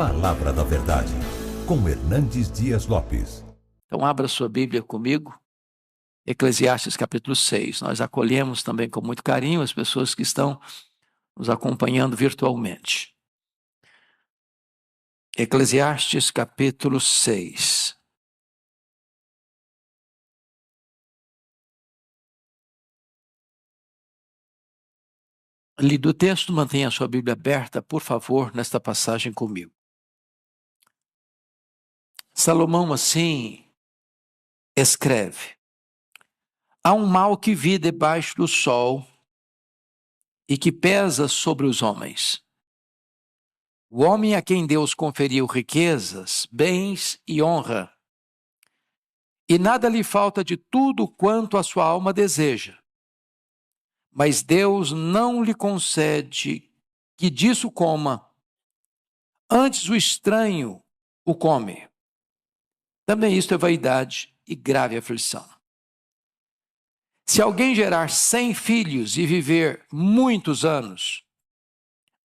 Palavra da Verdade, com Hernandes Dias Lopes. Então abra sua Bíblia comigo, Eclesiastes capítulo 6. Nós acolhemos também com muito carinho as pessoas que estão nos acompanhando virtualmente. Eclesiastes capítulo 6. Lido o texto, mantenha a sua Bíblia aberta, por favor, nesta passagem comigo. Salomão, assim, escreve: há um mal que vi debaixo do sol e que pesa sobre os homens. O homem a quem Deus conferiu riquezas, bens e honra, e nada lhe falta de tudo quanto a sua alma deseja. Mas Deus não lhe concede que disso coma, antes o estranho o come. Também isto é vaidade e grave aflição. Se alguém gerar 100 filhos e viver muitos anos,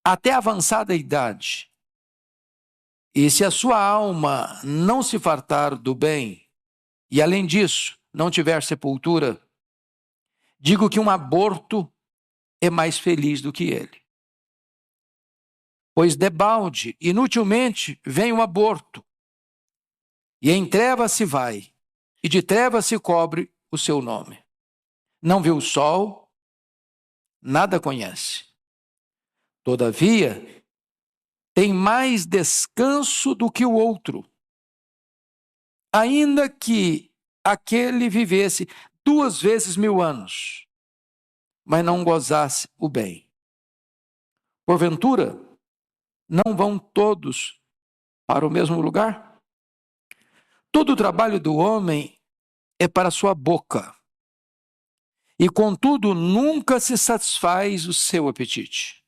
até avançada idade, e se a sua alma não se fartar do bem, e além disso não tiver sepultura, digo que um aborto é mais feliz do que ele. Pois debalde, inutilmente, vem o aborto, e em trevas se vai, e de trevas se cobre o seu nome. Não vê o sol, nada conhece. Todavia, tem mais descanso do que o outro, ainda que aquele vivesse 2 vezes 1000 anos, mas não gozasse o bem. Porventura, não vão todos para o mesmo lugar? Todo o trabalho do homem é para sua boca, e contudo nunca se satisfaz o seu apetite.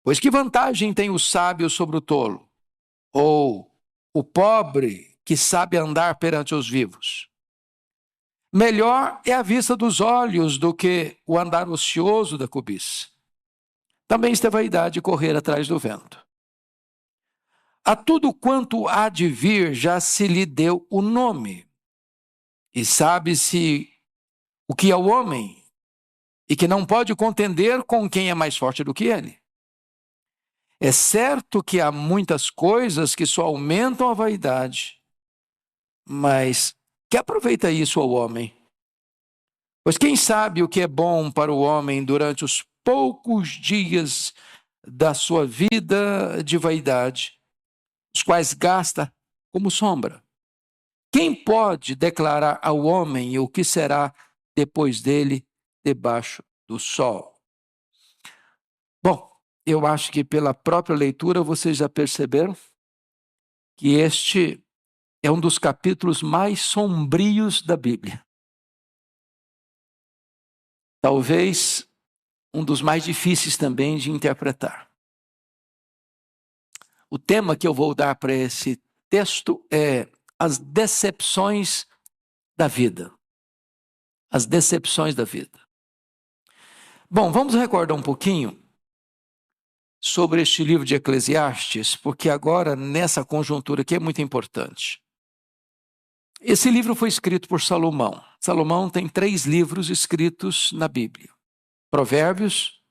Pois que vantagem tem o sábio sobre o tolo, ou o pobre que sabe andar perante os vivos? Melhor é a vista dos olhos do que o andar ocioso da cobiça. Também isto é vaidade, correr atrás do vento. A tudo quanto há de vir já se lhe deu o nome, e sabe-se o que é o homem, e que não pode contender com quem é mais forte do que ele. É certo que há muitas coisas que só aumentam a vaidade, mas que aproveita isso ao homem? Pois quem sabe o que é bom para o homem durante os poucos dias da sua vida de vaidade, os quais gasta como sombra? Quem pode declarar ao homem o que será depois dele debaixo do sol? Bom, eu acho que pela própria leitura vocês já perceberam que este é um dos capítulos mais sombrios da Bíblia. Talvez um dos mais difíceis também de interpretar. O tema que eu vou dar para esse texto é as decepções da vida. As decepções da vida. Bom, vamos recordar um pouquinho sobre este livro de Eclesiastes, porque agora, nessa conjuntura aqui, é muito importante. Esse livro foi escrito por Salomão. Salomão tem 3 livros escritos na Bíblia: Provérbios,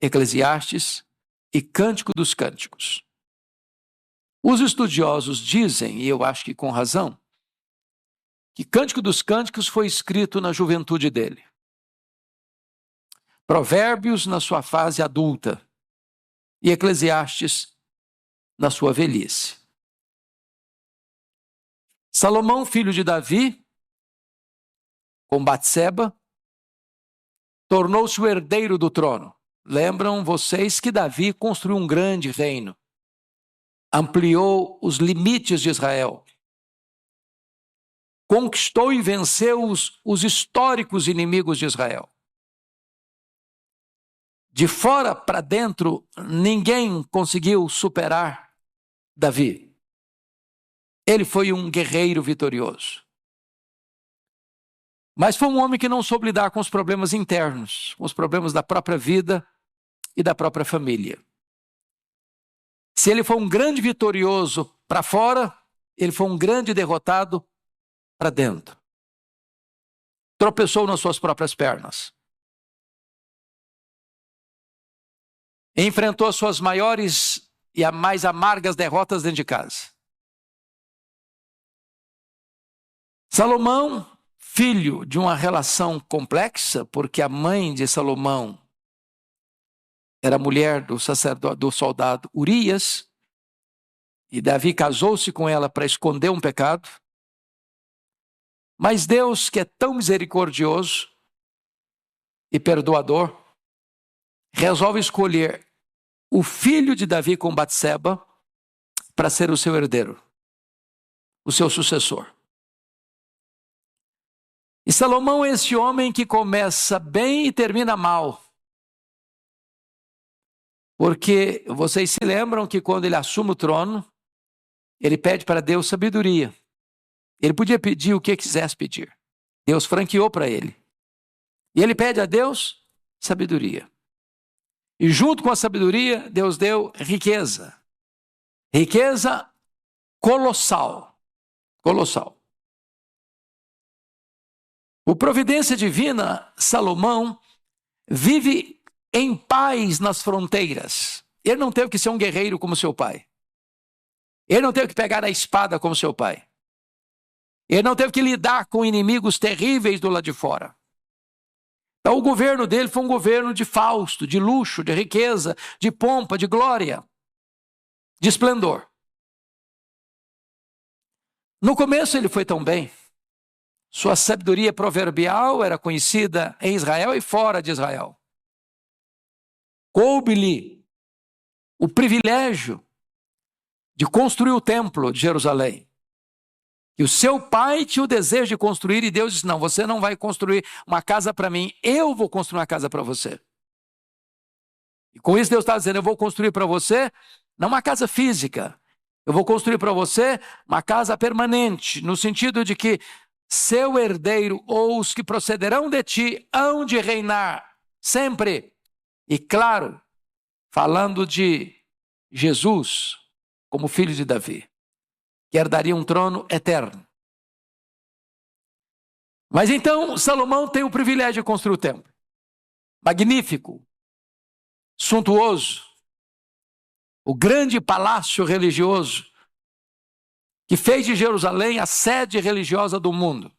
Eclesiastes e Cântico dos Cânticos. Os estudiosos dizem, e eu acho que com razão, que Cântico dos Cânticos foi escrito na juventude dele. Provérbios na sua fase adulta e Eclesiastes na sua velhice. Salomão, filho de Davi, com Batseba, tornou-se o herdeiro do trono. Lembram vocês que Davi construiu um grande reino, ampliou os limites de Israel, conquistou e venceu os históricos inimigos de Israel. De fora para dentro, ninguém conseguiu superar Davi. Ele foi um guerreiro vitorioso. Mas foi um homem que não soube lidar com os problemas internos, com os problemas da própria vida e da própria família. Se ele foi um grande vitorioso para fora, ele foi um grande derrotado para dentro. Tropeçou nas suas próprias pernas. Enfrentou as suas maiores e as mais amargas derrotas dentro de casa. Salomão, filho de uma relação complexa, porque a mãe de Salomão era mulher do sacerdote, do soldado Urias, e Davi casou-se com ela para esconder um pecado. Mas Deus, que é tão misericordioso e perdoador, resolve escolher o filho de Davi com Batseba para ser o seu herdeiro, o seu sucessor. E Salomão é esse homem que começa bem e termina mal. Porque vocês se lembram que quando ele assume o trono, ele pede para Deus sabedoria. Ele podia pedir o que quisesse pedir. Deus franqueou para ele. E ele pede a Deus sabedoria. E junto com a sabedoria, Deus deu riqueza. Riqueza colossal. Colossal. Por providência divina, Salomão vive em paz nas fronteiras. Ele não teve que ser um guerreiro como seu pai. Ele não teve que pegar a espada como seu pai. Ele não teve que lidar com inimigos terríveis do lado de fora. Então o governo dele foi um governo de fausto, de luxo, de riqueza, de pompa, de glória, de esplendor. No começo ele foi tão bem. Sua sabedoria proverbial era conhecida em Israel e fora de Israel. Coube-lhe o privilégio de construir o templo de Jerusalém. E o seu pai tinha o desejo de construir e Deus disse, não, você não vai construir uma casa para mim, eu vou construir uma casa para você. E com isso Deus está dizendo, eu vou construir para você, não uma casa física, eu vou construir para você uma casa permanente, no sentido de que seu herdeiro ou os que procederão de ti hão de reinar sempre. E claro, falando de Jesus como filho de Davi, que herdaria um trono eterno. Mas então Salomão tem o privilégio de construir o templo. Magnífico, suntuoso, o grande palácio religioso que fez de Jerusalém a sede religiosa do mundo.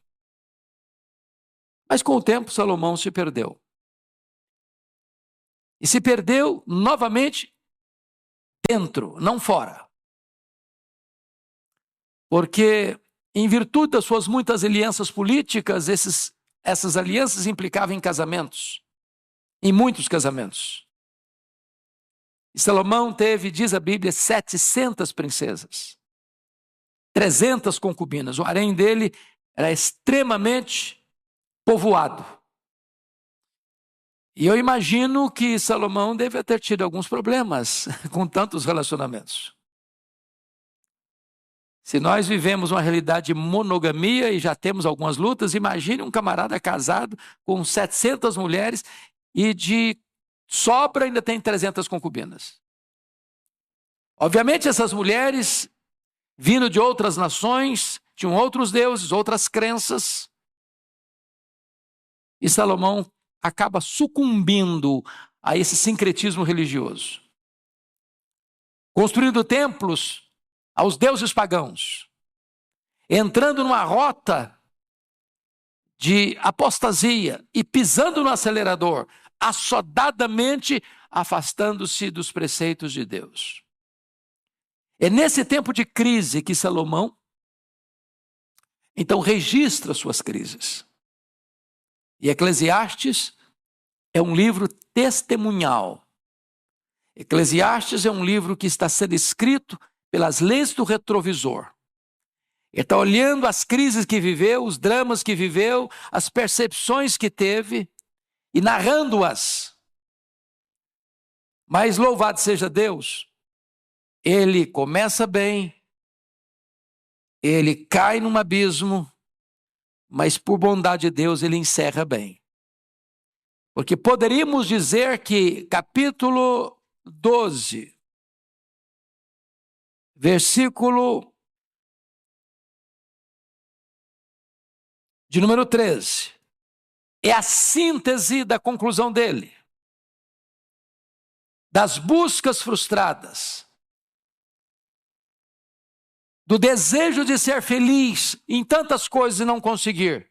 Mas com o tempo Salomão se perdeu. E se perdeu novamente dentro, não fora. Porque, em virtude das suas muitas alianças políticas, essas alianças implicavam em casamentos, em muitos casamentos. E Salomão teve, diz a Bíblia, 700 princesas, 300 concubinas. O harém dele era extremamente povoado. E eu imagino que Salomão deve ter tido alguns problemas com tantos relacionamentos. Se nós vivemos uma realidade de monogamia e já temos algumas lutas, imagine um camarada casado com 700 mulheres e de sobra ainda tem 300 concubinas. Obviamente essas mulheres, vindo de outras nações, tinham outros deuses, outras crenças. E Salomão acaba sucumbindo a esse sincretismo religioso, construindo templos aos deuses pagãos, entrando numa rota de apostasia e pisando no acelerador, assodadamente afastando-se dos preceitos de Deus. É nesse tempo de crise que Salomão, então, registra suas crises. E Eclesiastes é um livro testemunhal. Eclesiastes é um livro que está sendo escrito pelas lentes do retrovisor. Ele está olhando as crises que viveu, os dramas que viveu, as percepções que teve e narrando-as. Mas louvado seja Deus, ele começa bem, ele cai num abismo, mas por bondade de Deus ele encerra bem. Porque poderíamos dizer que capítulo 12 versículo de número 13. É a síntese da conclusão dele. Das buscas frustradas. Do desejo de ser feliz em tantas coisas e não conseguir.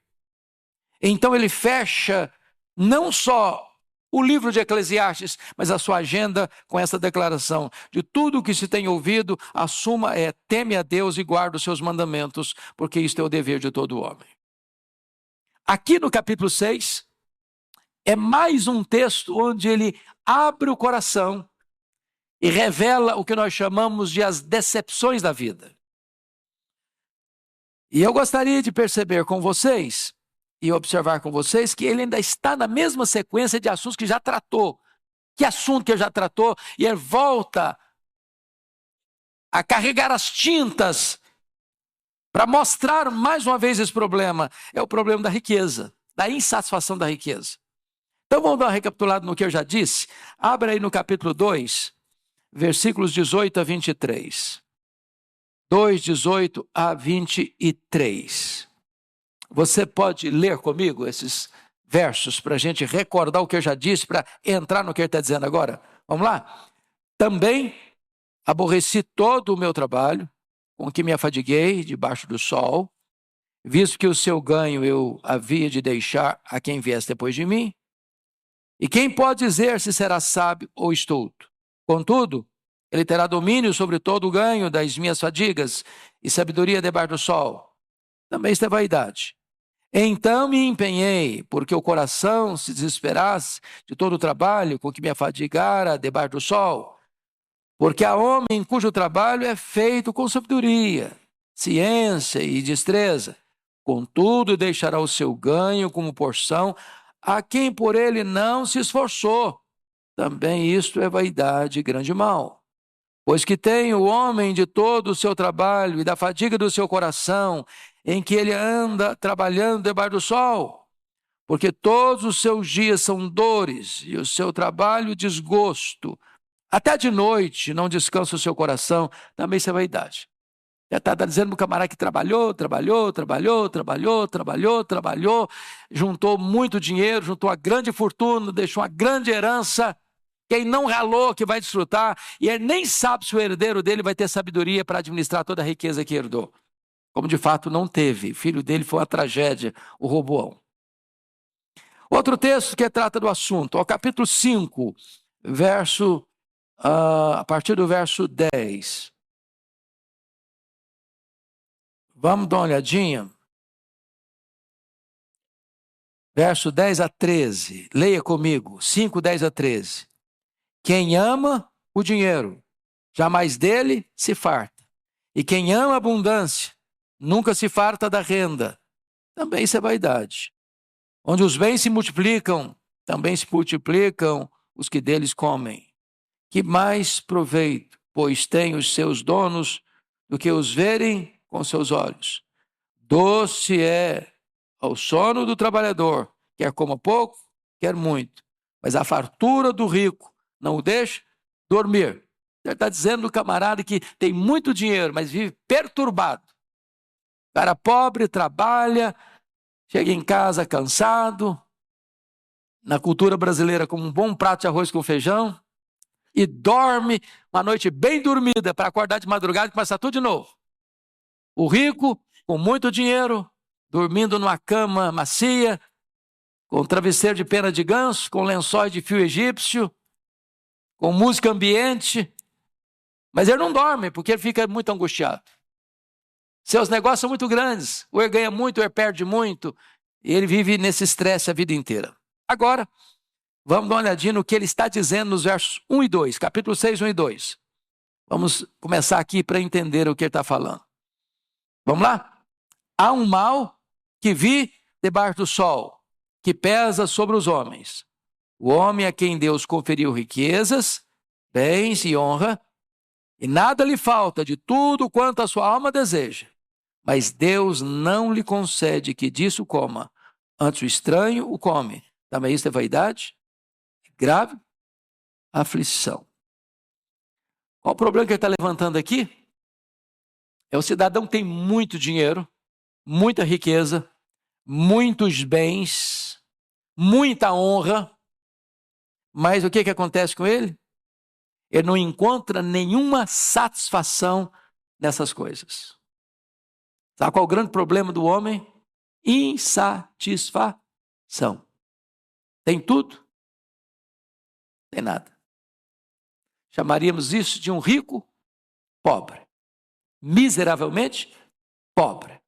Então ele fecha não só o livro de Eclesiastes, mas a sua agenda com essa declaração: de tudo o que se tem ouvido, a suma é: teme a Deus e guarda os seus mandamentos, porque isto é o dever de todo homem. Aqui no capítulo 6, é mais um texto onde ele abre o coração e revela o que nós chamamos de as decepções da vida. E eu gostaria de perceber com vocês e observar com vocês que ele ainda está na mesma sequência de assuntos que já tratou. Que assunto que já tratou? E ele volta a carregar as tintas para mostrar mais uma vez esse problema. É o problema da riqueza, da insatisfação da riqueza. Então vamos dar uma recapitulada no que eu já disse. Abra aí no capítulo 2, versículos 18 a 23. 2, 18 a 23. Você pode ler comigo esses versos para a gente recordar o que eu já disse, para entrar no que ele está dizendo agora? Vamos lá? Também aborreci todo o meu trabalho, com que me afadiguei debaixo do sol, visto que o seu ganho eu havia de deixar a quem viesse depois de mim. E quem pode dizer se será sábio ou estulto? Contudo, ele terá domínio sobre todo o ganho das minhas fadigas e sabedoria debaixo do sol. Também isto é vaidade. Então me empenhei, porque o coração se desesperasse de todo o trabalho com que me afadigara debaixo do sol. Porque há homem cujo trabalho é feito com sabedoria, ciência e destreza. Contudo, deixará o seu ganho como porção a quem por ele não se esforçou. Também isto é vaidade e grande mal. Pois que tem o homem de todo o seu trabalho e da fadiga do seu coração, em que ele anda trabalhando debaixo do sol, porque todos os seus dias são dores e o seu trabalho desgosto. Até de noite não descansa o seu coração, também isso é vaidade. Está dizendo para o camarada que trabalhou, juntou muito dinheiro, juntou uma grande fortuna, deixou uma grande herança. Quem não ralou que vai desfrutar, e ele nem sabe se o herdeiro dele vai ter sabedoria para administrar toda a riqueza que herdou. Como de fato não teve. O filho dele foi uma tragédia, o Roboão. Outro texto que trata do assunto, ao capítulo 5, a partir do verso 10. Vamos dar uma olhadinha. Verso 10 a 13. Leia comigo. 5, 10 a 13. Quem ama o dinheiro, jamais dele se farta. E quem ama a abundância, nunca se farta da renda. Também isso é vaidade. Onde os bens se multiplicam, também se multiplicam os que deles comem. Que mais proveito, pois tem os seus donos, do que os verem com seus olhos. Doce é ao sono do trabalhador, quer coma pouco, quer muito. Mas a fartura do rico não o deixa dormir. Ele está dizendo do camarada que tem muito dinheiro, mas vive perturbado. O cara pobre, trabalha, chega em casa cansado, na cultura brasileira como um bom prato de arroz com feijão, e dorme uma noite bem dormida para acordar de madrugada e começar tudo de novo. O rico, com muito dinheiro, dormindo numa cama macia, com travesseiro de pena de ganso, com lençóis de fio egípcio, com música ambiente, mas ele não dorme, porque ele fica muito angustiado. Seus negócios são muito grandes, ou ele ganha muito, ou ele perde muito, e ele vive nesse estresse a vida inteira. Agora, vamos dar uma olhadinha no que ele está dizendo nos versos 1 e 2, capítulo 6, 1 e 2. Vamos começar aqui para entender o que ele está falando. Vamos lá? Há um mal que vi debaixo do sol, que pesa sobre os homens. O homem a quem Deus conferiu riquezas, bens e honra, e nada lhe falta de tudo quanto a sua alma deseja. Mas Deus não lhe concede que disso coma. Antes o estranho o come. Também isso é vaidade? Grave aflição. Qual o problema que ele está levantando aqui? É o cidadão que tem muito dinheiro, muita riqueza, muitos bens, muita honra, mas o que acontece com ele? Ele não encontra nenhuma satisfação nessas coisas. Sabe qual é o grande problema do homem? Insatisfação. Tem tudo? Tem nada. Chamaríamos isso de um rico pobre. Miseravelmente pobre.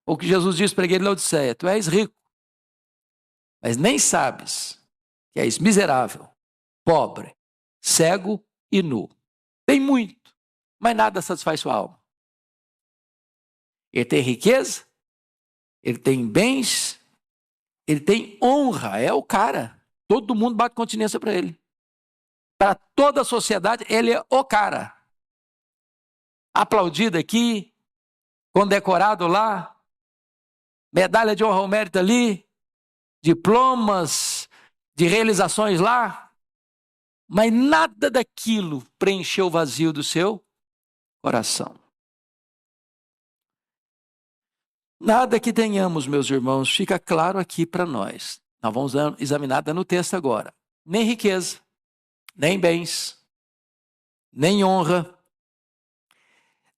O que Jesus disse para a igreja de Laodiceia: tu és rico, mas nem sabes que és miserável, pobre, cego e nu. Tem muito, mas nada satisfaz sua alma. Ele tem riqueza, ele tem bens, ele tem honra, é o cara. Todo mundo bate continência para ele. Para toda a sociedade, ele é o cara. Aplaudido aqui, condecorado lá, medalha de honra ao mérito ali, diplomas de realizações lá, mas nada daquilo preencheu o vazio do seu coração. Nada que tenhamos, meus irmãos, fica claro aqui para nós. Nós vamos examinar no texto agora. Nem riqueza, nem bens, nem honra,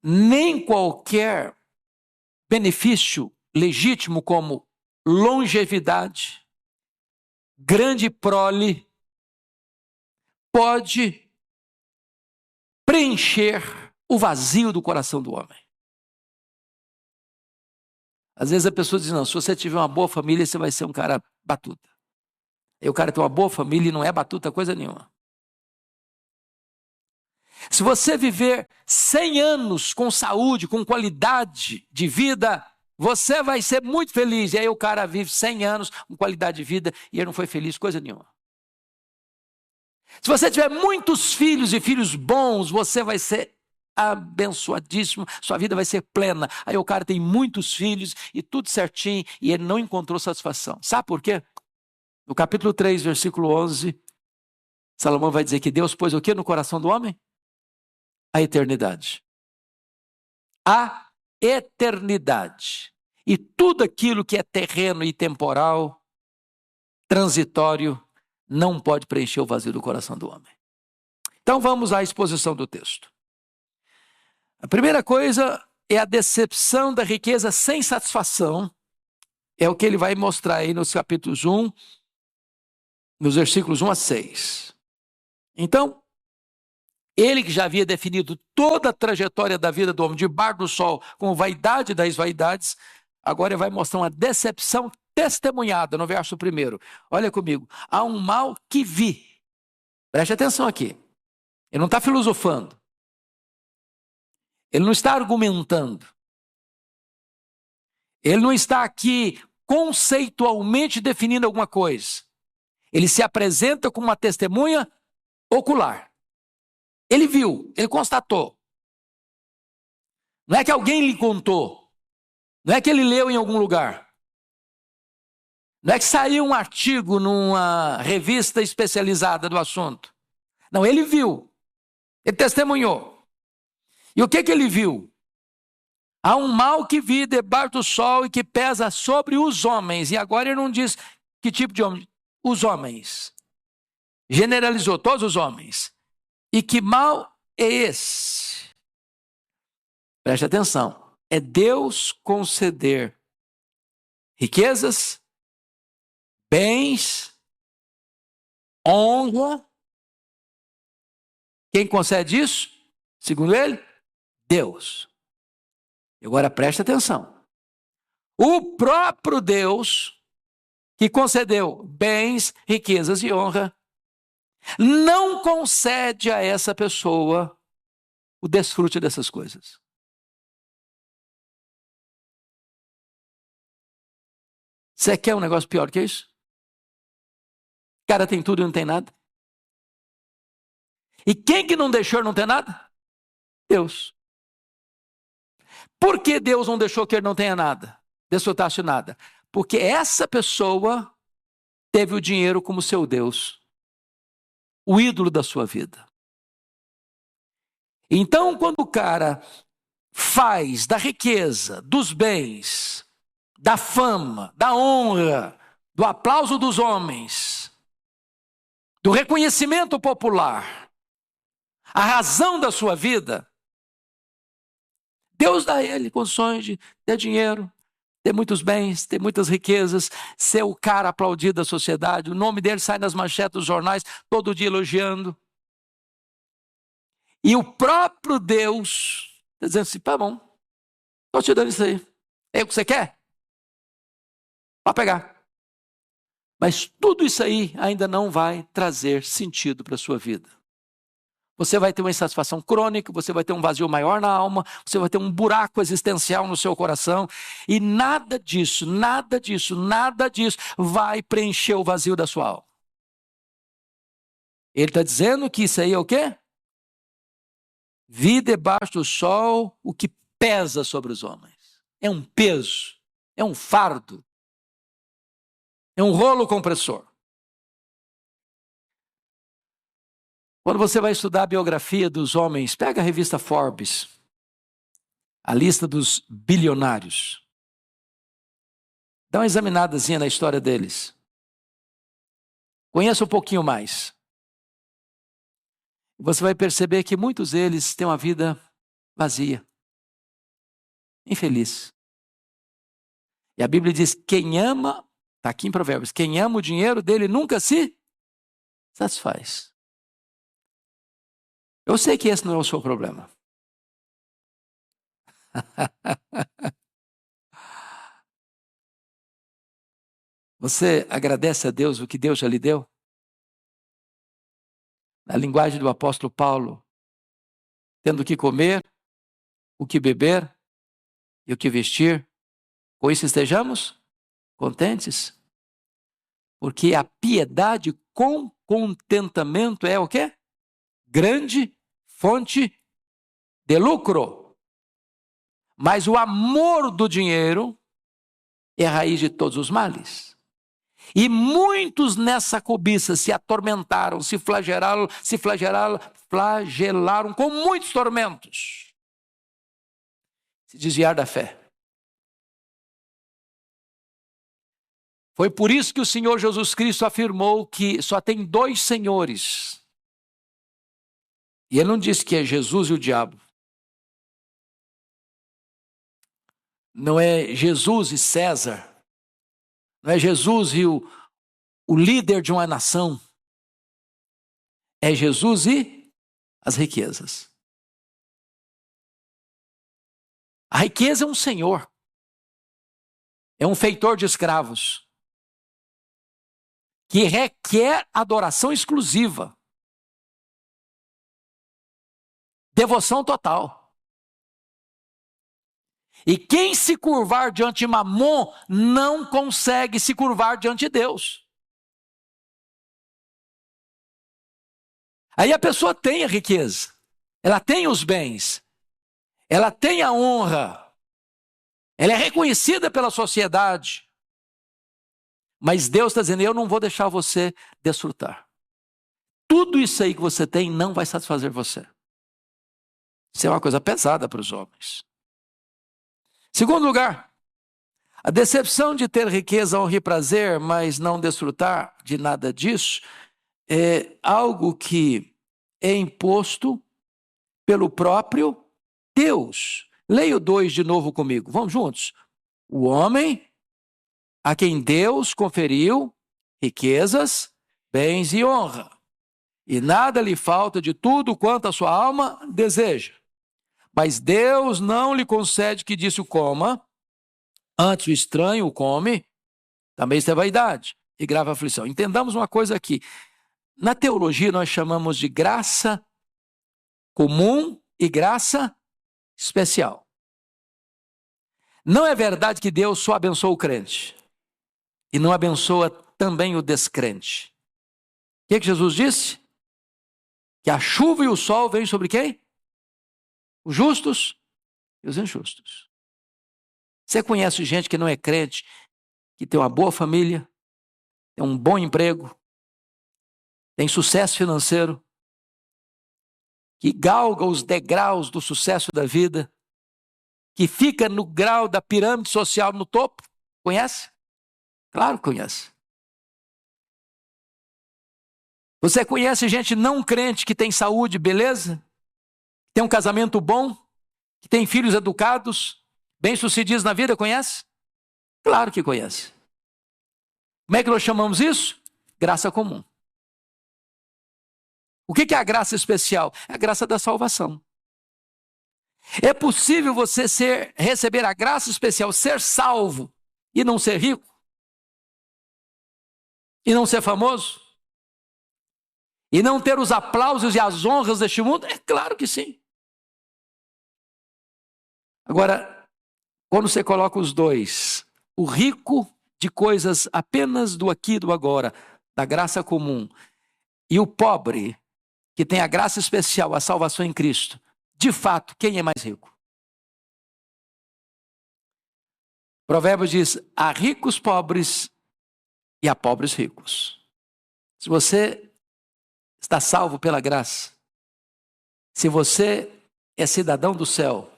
nem qualquer benefício legítimo como longevidade, grande prole, pode preencher o vazio do coração do homem. Às vezes a pessoa diz, não, se você tiver uma boa família, você vai ser um cara batuta. E o cara tem uma boa família e não é batuta coisa nenhuma. Se você viver 100 anos com saúde, com qualidade de vida, você vai ser muito feliz. E aí o cara vive 100 anos com qualidade de vida e ele não foi feliz coisa nenhuma. Se você tiver muitos filhos e filhos bons, você vai ser abençoadíssimo, sua vida vai ser plena. Aí o cara tem muitos filhos e tudo certinho e ele não encontrou satisfação. Sabe por quê? No capítulo 3, versículo 11, Salomão vai dizer que Deus pôs o quê no coração do homem? A eternidade. A eternidade. E tudo aquilo que é terreno e temporal, transitório, não pode preencher o vazio do coração do homem. Então vamos à exposição do texto. A primeira coisa é a decepção da riqueza sem satisfação. É o que ele vai mostrar aí nos capítulos 1, nos versículos 1 a 6. Então, ele que já havia definido toda a trajetória da vida do homem debaixo do sol com vaidade das vaidades, agora ele vai mostrar uma decepção testemunhada no verso 1. Olha comigo. Há um mal que vi. Preste atenção aqui. Ele não está filosofando. Ele não está argumentando. Ele não está aqui conceitualmente definindo alguma coisa. Ele se apresenta como uma testemunha ocular. Ele viu, ele constatou. Não é que alguém lhe contou. Não é que ele leu em algum lugar. Não é que saiu um artigo numa revista especializada do assunto. Não, ele viu. Ele testemunhou. E o que ele viu? Há um mal que vi debaixo do sol e que pesa sobre os homens. E agora ele não diz que tipo de homem. Os homens. Generalizou todos os homens. E que mal é esse? Preste atenção. É Deus conceder riquezas, bens, honra. Quem concede isso? Segundo ele, Deus. E agora preste atenção. O próprio Deus que concedeu bens, riquezas e honra não concede a essa pessoa o desfrute dessas coisas. Você quer um negócio pior que isso? O cara tem tudo e não tem nada. E quem que não deixou não ter nada? Deus. Por que Deus não deixou que ele não tenha nada? Desfrutasse nada? Porque essa pessoa teve o dinheiro como seu Deus. O ídolo da sua vida. Então, quando o cara faz da riqueza, dos bens, da fama, da honra, do aplauso dos homens, do reconhecimento popular, a razão da sua vida, Deus dá a ele condições de ter dinheiro, ter muitos bens, ter muitas riquezas, ser o cara aplaudido da sociedade, o nome dele sai nas manchetes dos jornais, todo dia elogiando. E o próprio Deus está dizendo assim, tá bom, estou te dando isso aí. É o que você quer? Pode pegar. Mas tudo isso aí ainda não vai trazer sentido para a sua vida. Você vai ter uma insatisfação crônica, você vai ter um vazio maior na alma, você vai ter um buraco existencial no seu coração, e nada disso vai preencher o vazio da sua alma. Ele está dizendo que isso aí é o quê? Vi debaixo do sol o que pesa sobre os homens. É um peso, é um fardo, é um rolo compressor. Quando você vai estudar a biografia dos homens, pega a revista Forbes, a lista dos bilionários. Dá uma examinadazinha na história deles. Conheça um pouquinho mais. Você vai perceber que muitos deles têm uma vida vazia, infeliz. E a Bíblia diz, quem ama, está aqui em Provérbios, quem ama o dinheiro dele nunca se satisfaz. Eu sei que esse não é o seu problema. Você agradece a Deus o que Deus já lhe deu? Na linguagem do apóstolo Paulo, tendo o que comer, o que beber e o que vestir, com isso estejamos contentes? Porque a piedade com contentamento é o quê? Grande fonte de lucro. Mas o amor do dinheiro é a raiz de todos os males. E muitos nessa cobiça se atormentaram, se flagelaram com muitos tormentos. Se desviar da fé. Foi por isso que o Senhor Jesus Cristo afirmou que só tem dois senhores. E ele não disse que é Jesus e o diabo. Não é Jesus e César. Não é Jesus e o líder de uma nação. É Jesus e as riquezas. A riqueza é um senhor. É um feitor de escravos. Que requer adoração exclusiva. Devoção total. E quem se curvar diante de Mamon não consegue se curvar diante de Deus. Aí a pessoa tem a riqueza, ela tem os bens, ela tem a honra, ela é reconhecida pela sociedade. Mas Deus está dizendo, eu não vou deixar você desfrutar. Tudo isso aí que você tem não vai satisfazer você. Isso é uma coisa pesada para os homens. Segundo lugar, a decepção de ter riqueza, honra e prazer, mas não desfrutar de nada disso, é algo que é imposto pelo próprio Deus. Leia o 2 de novo comigo, vamos juntos. O homem a quem Deus conferiu riquezas, bens e honra, e nada lhe falta de tudo quanto a sua alma deseja. Mas Deus não lhe concede que disso coma, antes o estranho o come, também isso é vaidade e grave aflição. Entendamos uma coisa aqui, na teologia nós chamamos de graça comum e graça especial. Não é verdade que Deus só abençoa o crente e não abençoa também o descrente. O que Jesus disse? Que a chuva e o sol vêm sobre quem? Os justos e os injustos. Você conhece gente que não é crente, que tem uma boa família, tem um bom emprego, tem sucesso financeiro, que galga os degraus do sucesso da vida, que fica no grau da pirâmide social no topo? Conhece? Claro que conhece. Você conhece gente não crente que tem saúde, beleza? Tem um casamento bom, que tem filhos educados, bem-sucedidos na vida, conhece? Claro que conhece. Como é que nós chamamos isso? Graça comum. O que é a graça especial? É a graça da salvação. É possível você receber a graça especial, ser salvo e não ser rico? E não ser famoso? E não ter os aplausos e as honras deste mundo? É claro que sim. Agora, quando você coloca os dois, o rico de coisas apenas do aqui e do agora, da graça comum, e o pobre, que tem a graça especial, a salvação em Cristo, de fato, quem é mais rico? Provérbios diz, há ricos pobres e há pobres ricos. Se você está salvo pela graça, se você é cidadão do céu,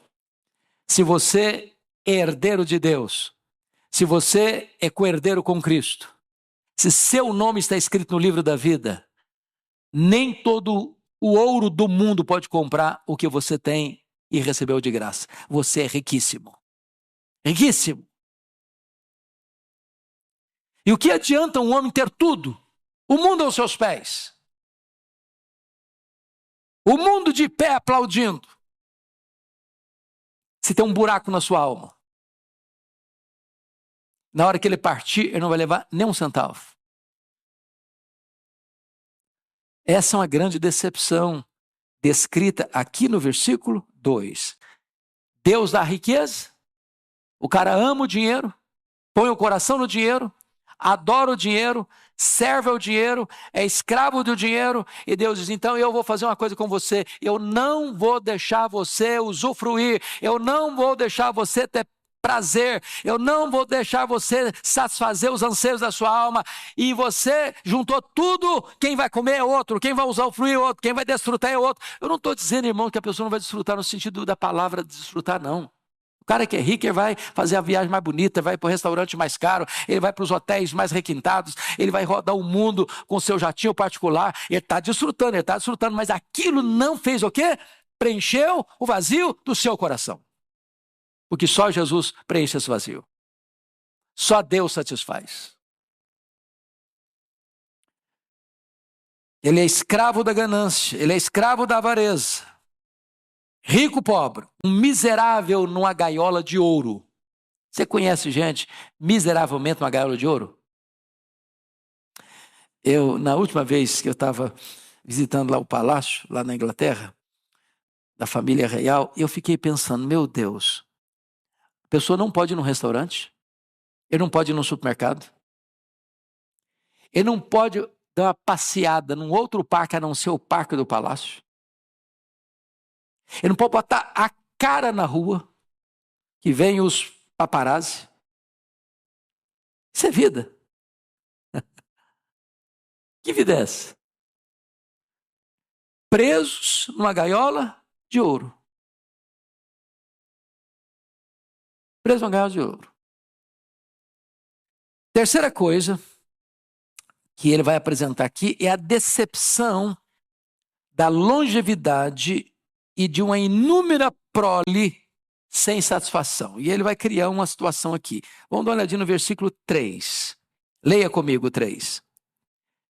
se você é herdeiro de Deus, se você é co-herdeiro com Cristo, se seu nome está escrito no livro da vida, nem todo o ouro do mundo pode comprar o que você tem e recebeu de graça. Você é riquíssimo. Riquíssimo. E o que adianta um homem ter tudo? O mundo aos seus pés. O mundo de pé aplaudindo. Se tem um buraco na sua alma. Na hora que ele partir, ele não vai levar nem um centavo. Essa é uma grande decepção descrita aqui no versículo 2. Deus dá riqueza, o cara ama o dinheiro, põe o coração no dinheiro, adora o dinheiro, serve ao dinheiro, é escravo do dinheiro, e Deus diz, então eu vou fazer uma coisa com você, eu não vou deixar você usufruir, eu não vou deixar você ter prazer, eu não vou deixar você satisfazer os anseios da sua alma, e você juntou tudo, quem vai comer é outro, quem vai usufruir é outro, quem vai desfrutar é outro. Eu não estou dizendo, irmão, que a pessoa não vai desfrutar no sentido da palavra desfrutar, não. O cara que é rico, ele vai fazer a viagem mais bonita, vai para o restaurante mais caro, ele vai para os hotéis mais requintados, ele vai rodar o mundo com seu jatinho particular, ele está desfrutando, mas aquilo não fez o quê? Preencheu o vazio do seu coração. Porque só Jesus preenche esse vazio. Só Deus satisfaz. Ele é escravo da ganância, ele é escravo da avareza. Rico, pobre, um miserável numa gaiola de ouro. Você conhece gente miseravelmente numa gaiola de ouro? Na última vez que eu estava visitando lá o palácio, lá na Inglaterra, da família real, eu fiquei pensando, meu Deus, a pessoa não pode ir num restaurante, ele não pode ir num supermercado, ele não pode dar uma passeada num outro parque a não ser o parque do palácio. Ele não pode botar a cara na rua, que vem os paparazzi. Isso é vida. Que vida é essa? Presos numa gaiola de ouro. Presos numa gaiola de ouro. Terceira coisa que ele vai apresentar aqui é a decepção da longevidade e de uma inúmera prole sem satisfação. E ele vai criar uma situação aqui. Vamos dar uma olhadinha no versículo 3. Leia comigo 3.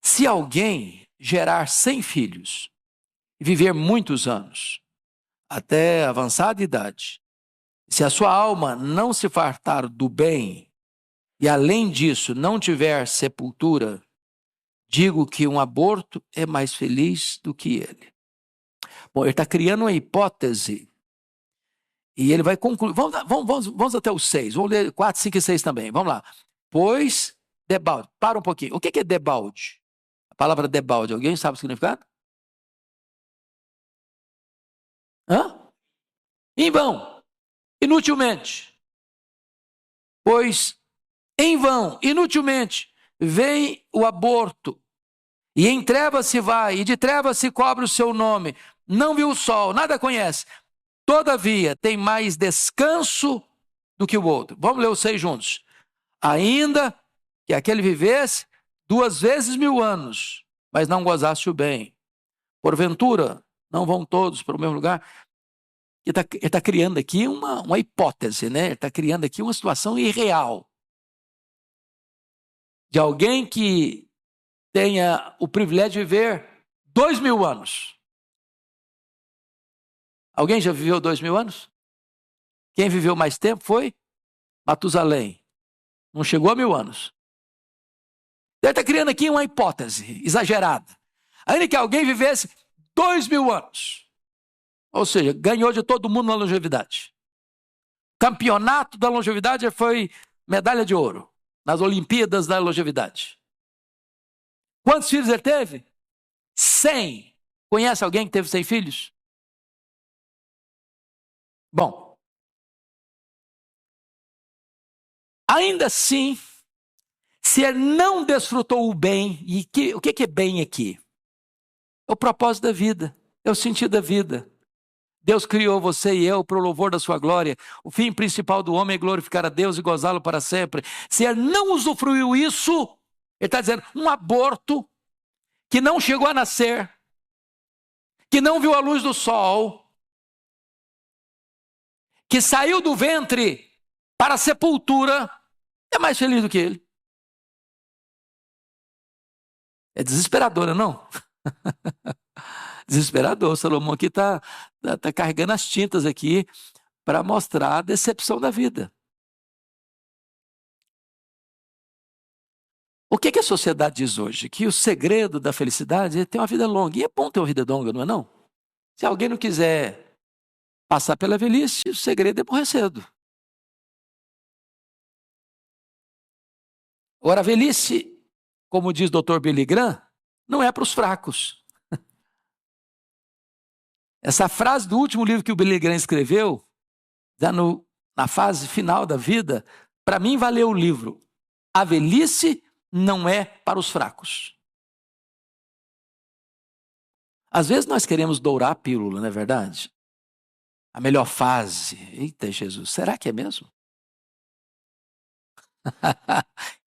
Se alguém gerar 100 filhos e viver muitos anos, até avançada idade, se a sua alma não se fartar do bem e além disso não tiver sepultura, digo que um aborto é mais feliz do que ele. Bom, ele está criando uma hipótese e ele vai concluir. Vamos até o 6. Vamos ler 4, 5 e 6 também. Vamos lá. Pois, debalde. Para um pouquinho. O que é debalde? A palavra debalde, alguém sabe o significado? Em vão. Inutilmente. Pois, em vão, inutilmente, vem o aborto. E em trevas se vai, e de trevas se cobre o seu nome. Não viu o sol, nada conhece. todavia, tem mais descanso do que o outro. Vamos ler os 6 juntos. Ainda que aquele vivesse 2 vezes 1000 anos, mas não gozasse o bem. Porventura, não vão todos para o mesmo lugar. Ele está criando aqui uma hipótese, né? Ele está criando aqui uma situação irreal. De alguém que tenha o privilégio de viver 2000 anos. Alguém já viveu 2000 anos? Quem viveu mais tempo foi Matusalém. Não chegou a 1000 anos. Ele está criando aqui uma hipótese exagerada. Ainda que alguém vivesse 2000 anos. Ou seja, ganhou de todo mundo na longevidade. Campeonato da longevidade foi medalha de ouro. Nas Olimpíadas da longevidade. Quantos filhos ele teve? 100. Conhece alguém que teve 100 filhos? Bom. Ainda assim, se ele não desfrutou o bem, e o que é bem aqui? É o propósito da vida, é o sentido da vida. Deus criou você e eu para o louvor da sua glória. O fim principal do homem é glorificar a Deus e gozá-lo para sempre. Se ele não usufruiu isso, ele está dizendo, um aborto que não chegou a nascer, que não viu a luz do sol, que saiu do ventre para a sepultura, é mais feliz do que ele. É desesperador, não? Desesperador. Salomão aqui está carregando as tintas aqui para mostrar a decepção da vida. O que a sociedade diz hoje? Que o segredo da felicidade é ter uma vida longa. E é bom ter uma vida longa, não é não? Se alguém não quiser passar pela velhice, o segredo é morrer cedo. Agora, a velhice, como diz o Dr. Billy Graham, não é para os fracos. Essa frase do último livro que o Billy Graham escreveu, já na fase final da vida, para mim valeu o livro. A velhice não é para os fracos. Às vezes nós queremos dourar a pílula, não é verdade? A melhor fase. Eita Jesus, será que é mesmo?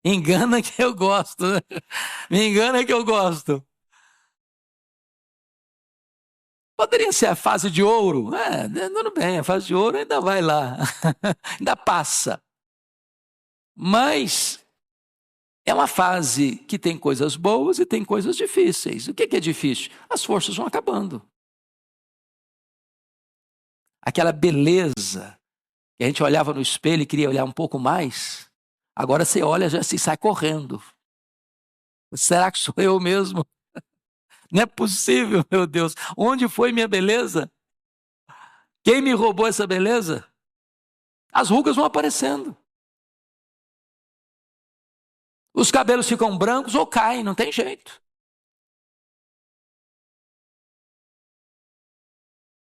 Engana que eu gosto, né? Me engana que eu gosto. Poderia ser a fase de ouro. Tudo bem, a fase de ouro ainda vai lá. Ainda passa. Mas é uma fase que tem coisas boas e tem coisas difíceis. O que é difícil? As forças vão acabando. Aquela beleza que a gente olhava no espelho e queria olhar um pouco mais, agora você olha já se sai correndo. Será que sou eu mesmo? Não é possível, meu Deus. Onde foi minha beleza? Quem me roubou essa beleza? As rugas vão aparecendo. Os cabelos ficam brancos ou caem, não tem jeito.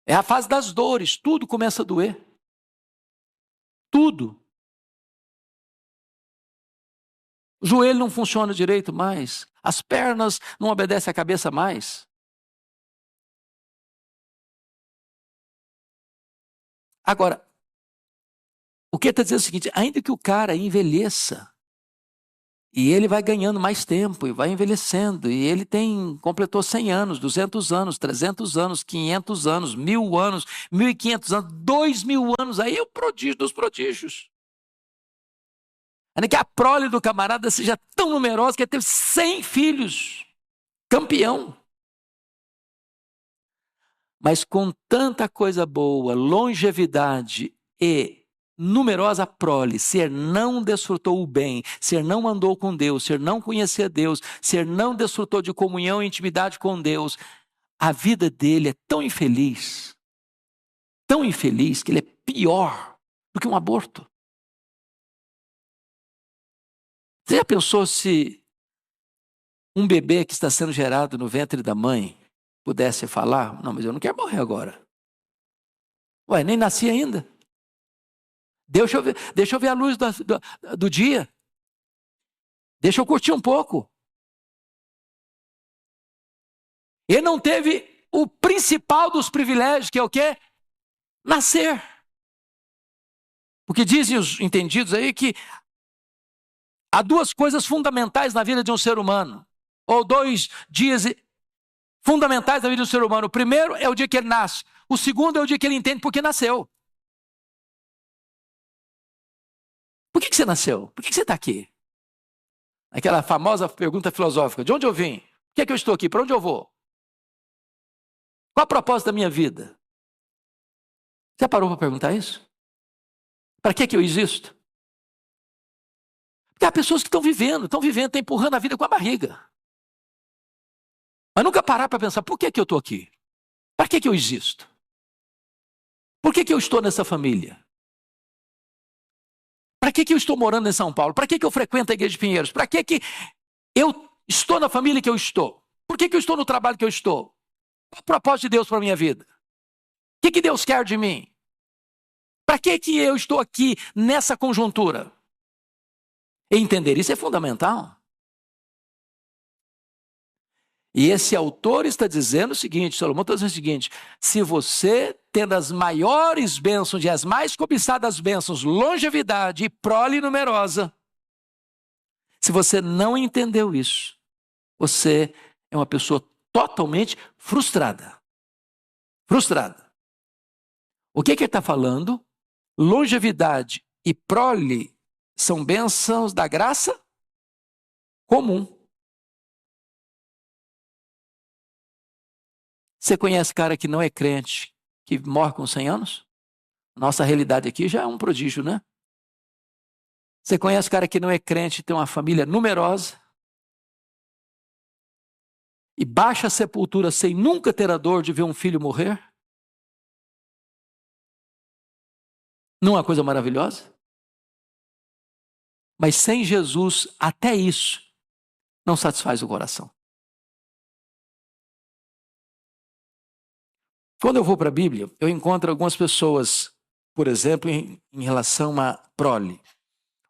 É a fase das dores, tudo começa a doer. Tudo. O joelho não funciona direito mais. As pernas não obedecem à cabeça mais. Agora, o que está dizendo é o seguinte, ainda que o cara envelheça, e ele vai ganhando mais tempo, e vai envelhecendo, e ele completou 100 anos, 200 anos, 300 anos, 500 anos, 1000 anos, 1500 anos, 2000 anos, aí é o prodígio dos prodígios. Ainda que a prole do camarada seja tão numerosa que ele teve 100 filhos, campeão. Mas com tanta coisa boa, longevidade e numerosa prole, se ele não desfrutou o bem, se ele não andou com Deus, se ele não conhecia Deus, se ele não desfrutou de comunhão e intimidade com Deus, a vida dele é tão infeliz que ele é pior do que um aborto. Você já pensou se um bebê que está sendo gerado no ventre da mãe pudesse falar, não, mas eu não quero morrer agora. Ué, nem nasci ainda. Deixa eu ver a luz do dia. Deixa eu curtir um pouco. Ele não teve o principal dos privilégios, que é o quê? Nascer. Porque dizem os entendidos aí que há duas coisas fundamentais na vida de um ser humano, ou dois dias fundamentais na vida do ser humano. O primeiro é o dia que ele nasce. O segundo é o dia que ele entende por que nasceu. Por que você nasceu? Por que você está aqui? Aquela famosa pergunta filosófica: de onde eu vim? Por que é que eu estou aqui? Para onde eu vou? Qual a propósito da minha vida? Já parou para perguntar isso? Para que eu existo? Porque há pessoas que estão vivendo, estão empurrando a vida com a barriga. Mas nunca parar para pensar: por que eu estou aqui? Para que eu existo? Por que eu estou nessa família? Para que eu estou morando em São Paulo? Para que eu frequento a Igreja de Pinheiros? Para que eu estou na família que eu estou? Por que eu estou no trabalho que eu estou? Qual o propósito de Deus para a minha vida? O que Deus quer de mim? Para que eu estou aqui nessa conjuntura? Entender isso é fundamental. E esse autor está dizendo o seguinte, Salomão está dizendo o seguinte: se você, tendo as maiores bênçãos e as mais cobiçadas bênçãos, longevidade e prole numerosa, se você não entendeu isso, você é uma pessoa totalmente frustrada. Frustrada. O que ele está falando? Longevidade e prole são bênçãos da graça comum. Você conhece cara que não é crente, que morre com 100 anos? Nossa realidade aqui já é um prodígio, né? Você conhece cara que não é crente, tem uma família numerosa, e baixa a sepultura sem nunca ter a dor de ver um filho morrer? Não é uma coisa maravilhosa? Mas sem Jesus, até isso não satisfaz o coração. Quando eu vou para a Bíblia, eu encontro algumas pessoas, por exemplo, em relação a prole.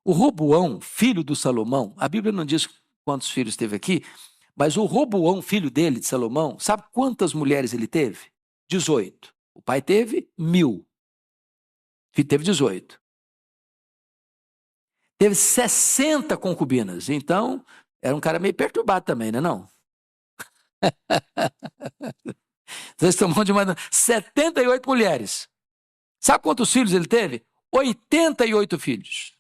O Roboão, filho do Salomão, a Bíblia não diz quantos filhos teve aqui, mas o Roboão, filho dele, de Salomão, sabe quantas mulheres ele teve? 18. O pai teve 1000. O filho teve 18. Teve 60 concubinas. Então, era um cara meio perturbado também, né? Não? Vocês estão falando de uma 78 mulheres. Sabe quantos filhos ele teve? 88 filhos.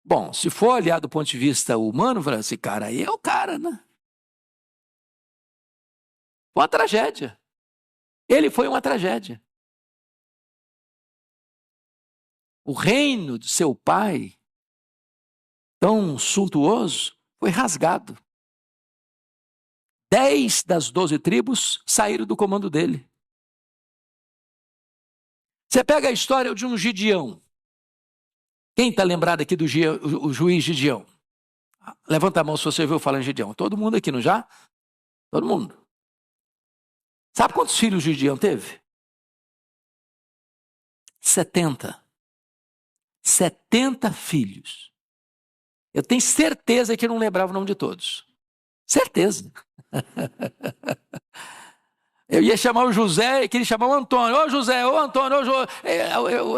Bom, se for olhar do ponto de vista humano, esse cara aí é o cara, né? Foi uma tragédia. Ele foi uma tragédia. O reino de seu pai, tão suntuoso, foi rasgado. 10 das 12 tribos saíram do comando dele. Você pega a história de um Gideão. Quem está lembrado aqui do o juiz Gideão? Levanta a mão se você ouviu falar em Gideão. Todo mundo aqui, não já? Todo mundo. Sabe quantos filhos Gideão teve? 70. 70 filhos. Eu tenho certeza que eu não lembrava o nome de todos. Certeza. Eu ia chamar o José e queria chamar o Antônio. Ô José, ô Antônio,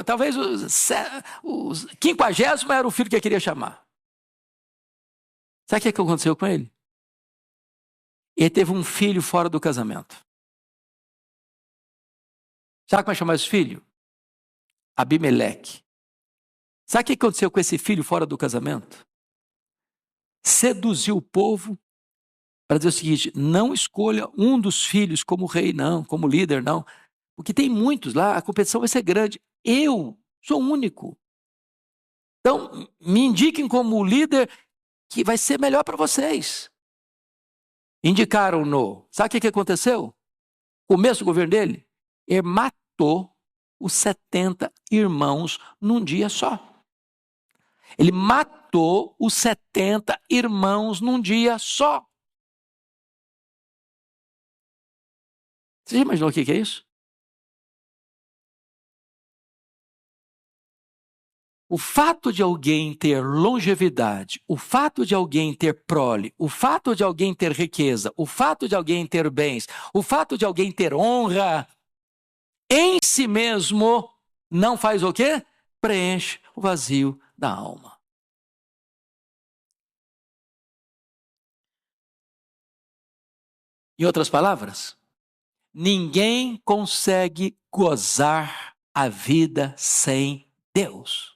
talvez o 50º era o filho que eu queria chamar. Sabe o que aconteceu com ele? Ele teve um filho fora do casamento. Sabe como é chamar esse filho? Abimeleque. Sabe o que aconteceu com esse filho fora do casamento? Seduziu o povo para dizer o seguinte: não escolha um dos filhos como rei, não, como líder, não. Porque tem muitos lá, a competição vai ser grande. Eu sou único. Então, me indiquem como líder que vai ser melhor para vocês. Indicaram-no. Sabe o que aconteceu? Começo do governo dele, ele matou os 70 irmãos num dia só. Ele matou os 70 irmãos num dia só. Você já imaginou o que é isso? O fato de alguém ter longevidade, o fato de alguém ter prole, o fato de alguém ter riqueza, o fato de alguém ter bens, o fato de alguém ter honra, em si mesmo, não faz o quê? Preenche o vazio da alma. Em outras palavras, ninguém consegue gozar a vida sem Deus.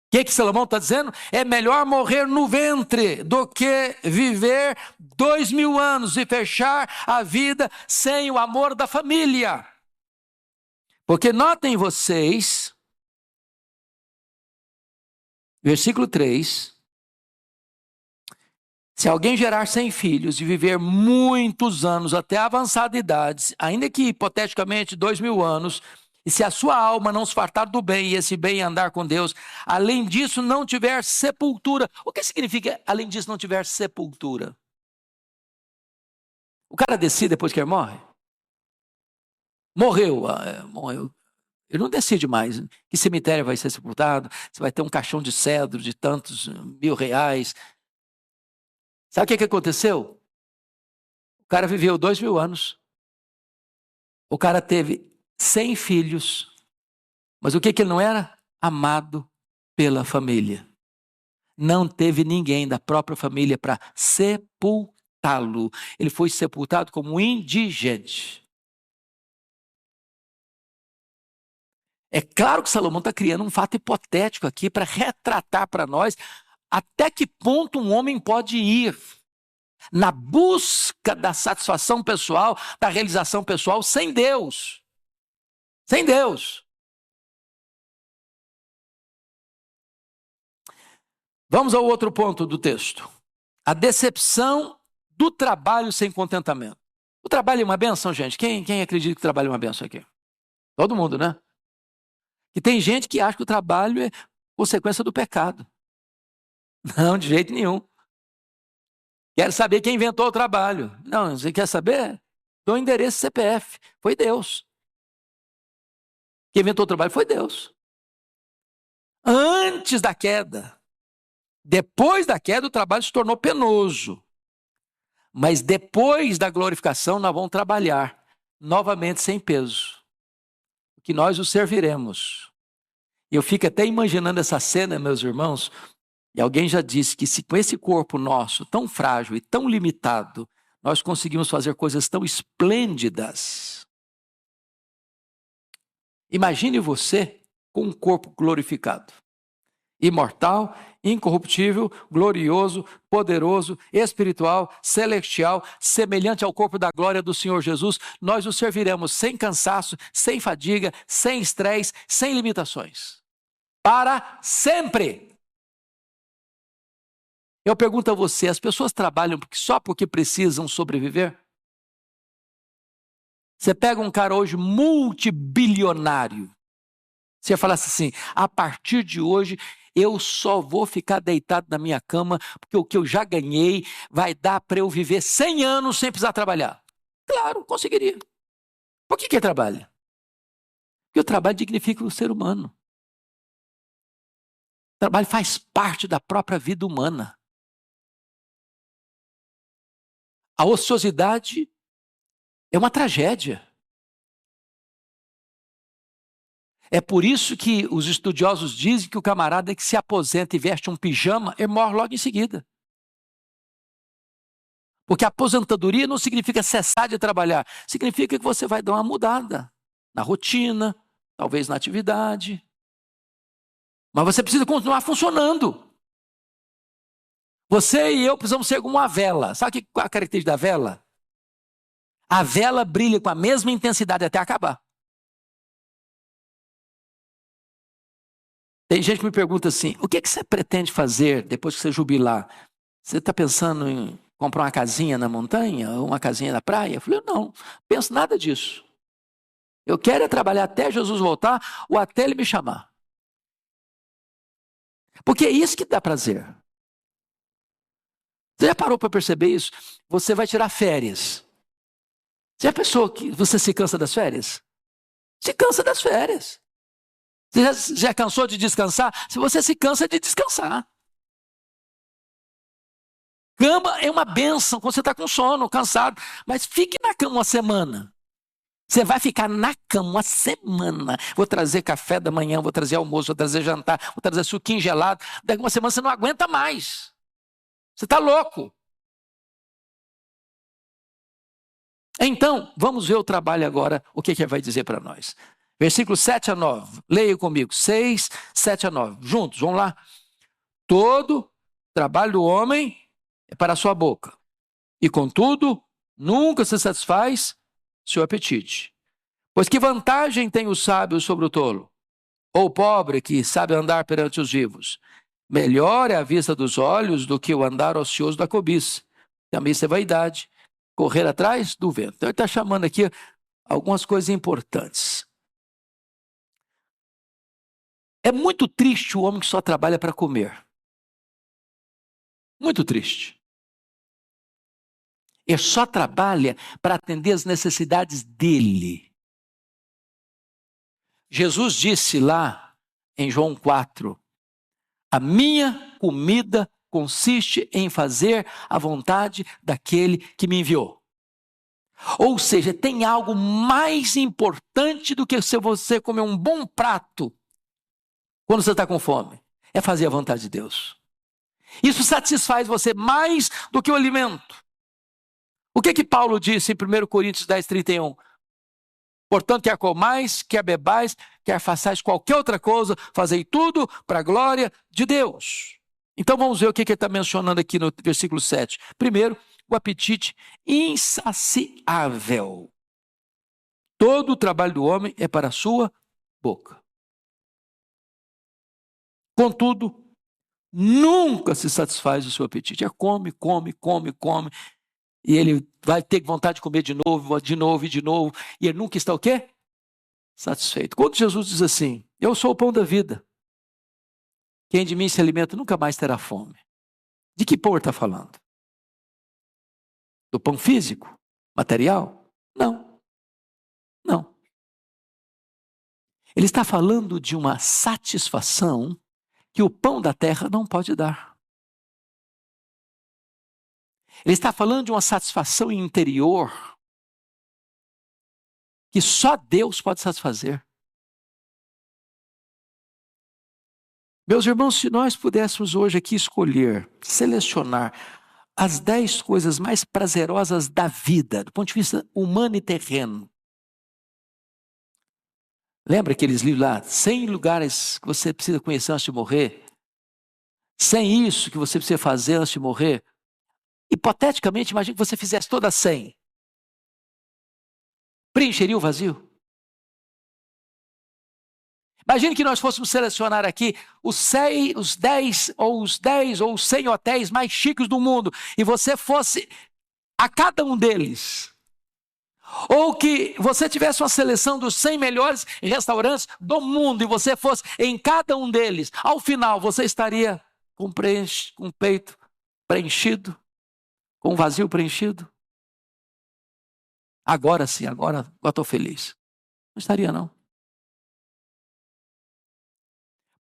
O que Salomão está dizendo? É melhor morrer no ventre do que viver 2000 anos e fechar a vida sem o amor da família. Porque notem vocês, versículo 3, se alguém gerar 100 filhos e viver muitos anos até avançada idade, ainda que hipoteticamente 2000 anos, e se a sua alma não se fartar do bem e esse bem andar com Deus, além disso não tiver sepultura. O que significa além disso não tiver sepultura? O cara decide depois que ele morre? Morreu. Ele não decide mais que cemitério vai ser sepultado, se vai ter um caixão de cedro de tantos R$ 1.000. Sabe o que aconteceu? O cara viveu 2000 anos. O cara teve 100 filhos. Mas o que ele não era? Amado pela família. Não teve ninguém da própria família para sepultá-lo. Ele foi sepultado como um indigente. É claro que Salomão está criando um fato hipotético aqui para retratar para nós até que ponto um homem pode ir na busca da satisfação pessoal, da realização pessoal, sem Deus. Sem Deus. Vamos ao outro ponto do texto. A decepção do trabalho sem contentamento. O trabalho é uma bênção, gente? Quem acredita que o trabalho é uma bênção aqui? Todo mundo, né? E tem gente que acha que o trabalho é consequência do pecado. Não, de jeito nenhum. Quero saber quem inventou o trabalho. Não, você quer saber? Dou o endereço CPF. Foi Deus. Quem inventou o trabalho foi Deus. Antes da queda. Depois da queda, o trabalho se tornou penoso. Mas depois da glorificação, nós vamos trabalhar novamente sem peso. Que nós o serviremos. Eu fico até imaginando essa cena, meus irmãos. E alguém já disse que se com esse corpo nosso tão frágil e tão limitado, nós conseguimos fazer coisas tão esplêndidas. Imagine você com um corpo glorificado, imortal, incorruptível, glorioso, poderoso, espiritual, celestial, semelhante ao corpo da glória do Senhor Jesus. Nós o serviremos sem cansaço, sem fadiga, sem estresse, sem limitações. Para sempre. Eu pergunto a você, as pessoas trabalham só porque precisam sobreviver? Você pega um cara hoje multibilionário, você falasse assim, a partir de hoje eu só vou ficar deitado na minha cama porque o que eu já ganhei vai dar para eu viver 100 anos sem precisar trabalhar. Claro, conseguiria. Por que ele trabalha? Porque o trabalho dignifica o ser humano. O trabalho faz parte da própria vida humana. A ociosidade é uma tragédia. É por isso que os estudiosos dizem que o camarada que se aposenta e veste um pijama, ele morre logo em seguida. Porque a aposentadoria não significa cessar de trabalhar, significa que você vai dar uma mudada na rotina, talvez na atividade. Mas você precisa continuar funcionando. Você e eu precisamos ser como uma vela. Sabe qual é a característica da vela? A vela brilha com a mesma intensidade até acabar. Tem gente que me pergunta assim, o que você pretende fazer depois que você jubilar? Você está pensando em comprar uma casinha na montanha ou uma casinha na praia? Eu falei, não penso nada disso. Eu quero é trabalhar até Jesus voltar ou até ele me chamar. Porque é isso que dá prazer. Você já parou para perceber isso? Você vai tirar férias. Você já pensou que você se cansa das férias? Se cansa das férias. Você já cansou de descansar? Se você se cansa de descansar. Cama é uma bênção quando você está com sono, cansado. Mas fique na cama uma semana. Você vai ficar na cama uma semana. Vou trazer café da manhã, vou trazer almoço, vou trazer jantar, vou trazer suquinho gelado. Daqui uma semana você não aguenta mais. Você está louco. Então, vamos ver o trabalho agora, o que ele vai dizer para nós. Versículos 7 a 9. Leia comigo. 6, 7 a 9. Juntos, vamos lá. Todo trabalho do homem é para a sua boca. E, contudo, nunca se satisfaz seu apetite. Pois que vantagem tem o sábio sobre o tolo? Ou o pobre que sabe andar perante os vivos? Melhor é a vista dos olhos do que o andar ocioso da cobiça. Também isso é vaidade. Correr atrás do vento. Então ele está chamando aqui algumas coisas importantes. É muito triste o homem que só trabalha para comer. Muito triste. Ele só trabalha para atender as necessidades dele. Jesus disse lá em João 4, a minha comida consiste em fazer a vontade daquele que me enviou. Ou seja, tem algo mais importante do que se você comer um bom prato quando você está com fome. É fazer a vontade de Deus. Isso satisfaz você mais do que o alimento. O que Paulo disse em 1 Coríntios 10, 31? Portanto, quer comais, quer bebais, quer façais qualquer outra coisa, fazei tudo para a glória de Deus. Então vamos ver o que ele está mencionando aqui no versículo 7. Primeiro, o apetite insaciável. Todo o trabalho do homem é para a sua boca. Contudo, nunca se satisfaz o seu apetite. É come, come, come, come. E ele vai ter vontade de comer de novo, de novo e de novo. E ele nunca está o quê? Satisfeito. Quando Jesus diz assim, eu sou o pão da vida. Quem de mim se alimenta nunca mais terá fome. De que pão ele está falando? Do pão físico? Material? Não. Não. Ele está falando de uma satisfação que o pão da terra não pode dar. Ele está falando de uma satisfação interior que só Deus pode satisfazer. Meus irmãos, se nós pudéssemos hoje aqui escolher, selecionar as 10 coisas mais prazerosas da vida, do ponto de vista humano e terreno. Lembra aqueles livros lá, 100 lugares que você precisa conhecer antes de morrer? 100 isso que você precisa fazer antes de morrer? Hipoteticamente, imagine que você fizesse todas 100. Preencheria o vazio? Imagine que nós fôssemos selecionar aqui os 10 ou os 100 hotéis mais chiques do mundo e você fosse a cada um deles. Ou que você tivesse uma seleção dos 100 melhores restaurantes do mundo e você fosse em cada um deles. Ao final, você estaria com o peito preenchido, com o vazio preenchido? Agora sim, agora eu estou feliz. Não estaria, não.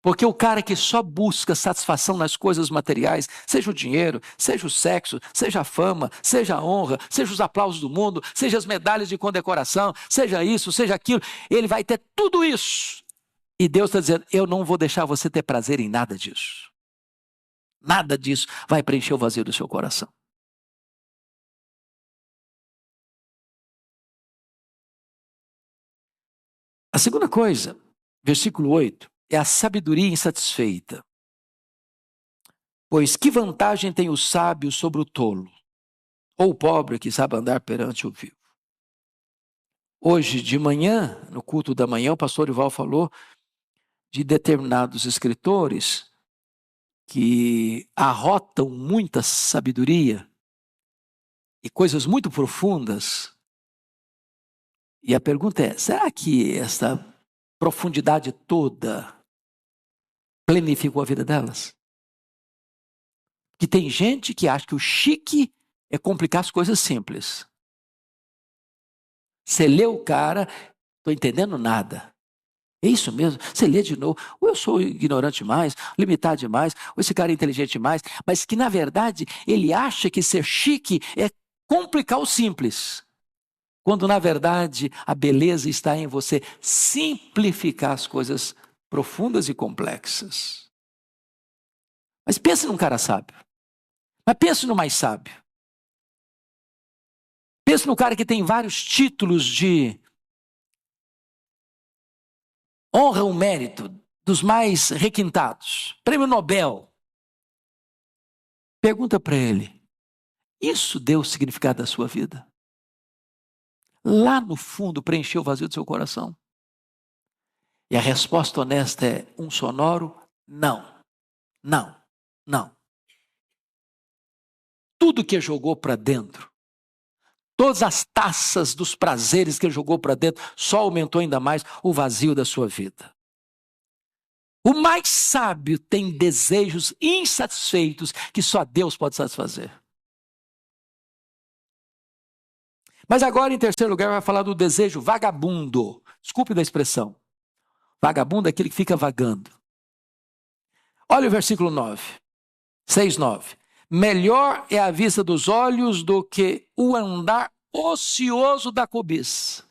Porque o cara que só busca satisfação nas coisas materiais, seja o dinheiro, seja o sexo, seja a fama, seja a honra, seja os aplausos do mundo, seja as medalhas de condecoração, seja isso, seja aquilo, ele vai ter tudo isso. E Deus está dizendo, eu não vou deixar você ter prazer em nada disso. Nada disso vai preencher o vazio do seu coração. A segunda coisa, versículo 8, é a sabedoria insatisfeita. Pois que vantagem tem o sábio sobre o tolo? Ou o pobre que sabe andar perante o vivo? Hoje de manhã, no culto da manhã, o pastor Ival falou de determinados escritores que arrotam muita sabedoria e coisas muito profundas. E a pergunta é, será que essa profundidade toda planificou a vida delas? Que tem gente que acha que o chique é complicar as coisas simples. Você lê o cara, estou entendendo nada. É isso mesmo? Você lê de novo, ou eu sou ignorante demais, limitado demais, ou esse cara é inteligente demais, mas que na verdade ele acha que ser chique é complicar o simples. Quando na verdade a beleza está em você simplificar as coisas profundas e complexas. Mas pense num cara sábio. Mas pense no mais sábio. Pense no cara que tem vários títulos de honra ou mérito, dos mais requintados. Prêmio Nobel. Pergunta para ele, isso deu o significado da sua vida? Lá no fundo preencheu o vazio do seu coração? E a resposta honesta é um sonoro não, não, não. Tudo que jogou para dentro, todas as taças dos prazeres que ele jogou para dentro, só aumentou ainda mais o vazio da sua vida. O mais sábio tem desejos insatisfeitos que só Deus pode satisfazer. Mas agora, em terceiro lugar, vai falar do desejo vagabundo. Desculpe da expressão. Vagabundo é aquele que fica vagando. Olha o versículo 9. 6, 9. Melhor é a vista dos olhos do que o andar ocioso da cobiça.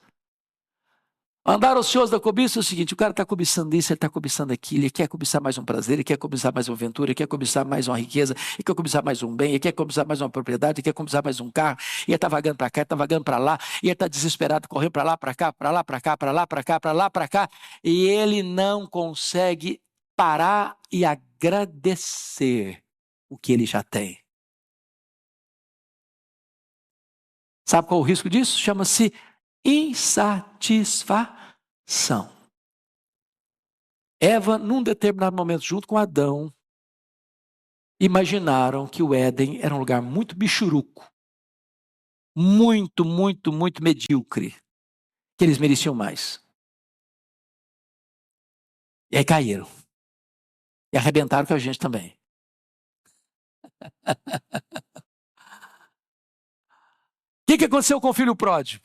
Andar ocioso da cobiça é o seguinte, o cara está cobiçando isso, ele está cobiçando aquilo, ele quer cobiçar mais um prazer, ele quer cobiçar mais uma aventura, ele quer cobiçar mais uma riqueza, ele quer cobiçar mais um bem, ele quer cobiçar mais uma propriedade, ele quer cobiçar mais um carro, e ele está vagando para cá, ele está vagando para lá, e ele está desesperado, correndo para lá, para cá, para lá, para cá, para lá, para cá, para lá, para cá, e ele não consegue parar e agradecer o que ele já tem. Sabe qual é o risco disso? Chama-se insatisfação. Eva, num determinado momento, junto com Adão, imaginaram que o Éden era um lugar muito bichuruco, muito, muito, muito medíocre, que eles mereciam mais. E aí caíram. E arrebentaram com a gente também. O que aconteceu com o filho pródigo?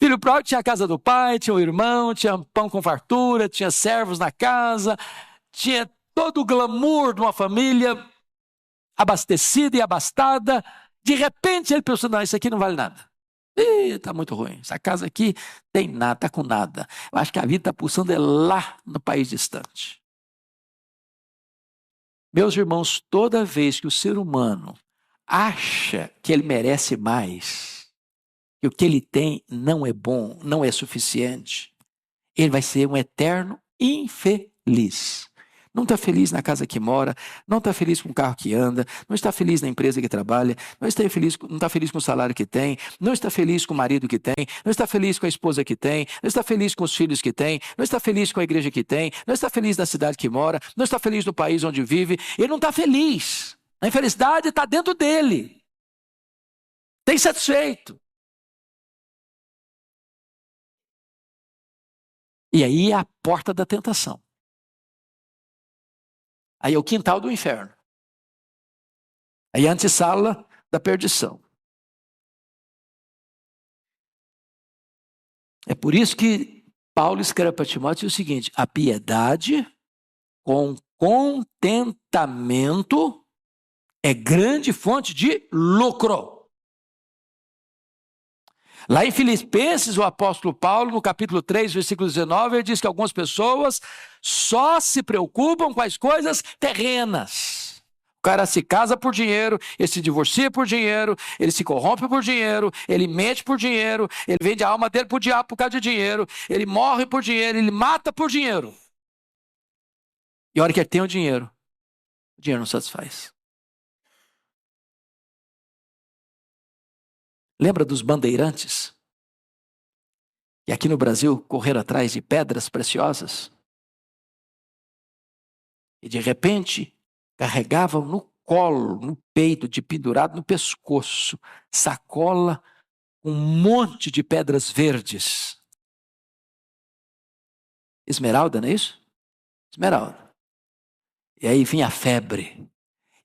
O filho pródigo tinha a casa do pai, tinha o irmão, tinha pão com fartura, tinha servos na casa, tinha todo o glamour de uma família abastecida e abastada. De repente ele pensou, não, isso aqui não vale nada. Está muito ruim, essa casa aqui tem nada, está com nada. Eu acho que a vida está pulsando lá no país distante. Meus irmãos, toda vez que o ser humano acha que ele merece mais, que o que ele tem não é bom, não é suficiente, ele vai ser um eterno infeliz. Não está feliz na casa que mora, não está feliz com o carro que anda, não está feliz na empresa que trabalha, não está feliz com o salário que tem, não está feliz com o marido que tem, não está feliz com a esposa que tem, não está feliz com os filhos que tem, não está feliz com a igreja que tem, não está feliz na cidade que mora, não está feliz no país onde vive, ele não está feliz. A infelicidade está dentro dele. Está insatisfeito. E aí é a porta da tentação. Aí é o quintal do inferno. Aí é a antessala da perdição. É por isso que Paulo escreve para Timóteo o seguinte, a piedade com contentamento é grande fonte de lucro. Lá em Filipenses, o apóstolo Paulo, no capítulo 3, versículo 19, ele diz que algumas pessoas só se preocupam com as coisas terrenas. O cara se casa por dinheiro, ele se divorcia por dinheiro, ele se corrompe por dinheiro, ele mente por dinheiro, ele vende a alma dele pro diabo por causa de dinheiro, ele morre por dinheiro, ele mata por dinheiro. E a hora que ele tem o dinheiro não satisfaz. Lembra dos bandeirantes? E aqui no Brasil correram atrás de pedras preciosas? E de repente carregavam no colo, no peito, de pendurado no pescoço, sacola com um monte de pedras verdes. Esmeralda, não é isso? Esmeralda. E aí vinha a febre.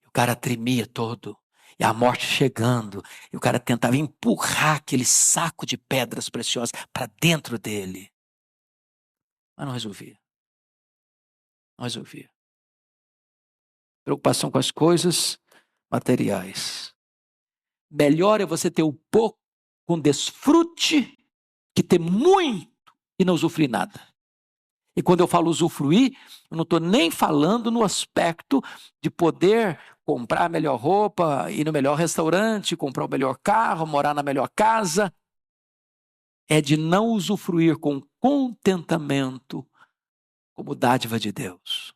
O cara tremia todo. E a morte chegando, e o cara tentava empurrar aquele saco de pedras preciosas para dentro dele. mas não resolvia. Não resolvia. Preocupação com as coisas materiais. Melhor é você ter o pouco com desfrute que ter muito e não usufruir nada. E quando eu falo usufruir, eu não estou nem falando no aspecto de poder comprar a melhor roupa, ir no melhor restaurante, comprar o melhor carro, morar na melhor casa. É de não usufruir com contentamento como dádiva de Deus.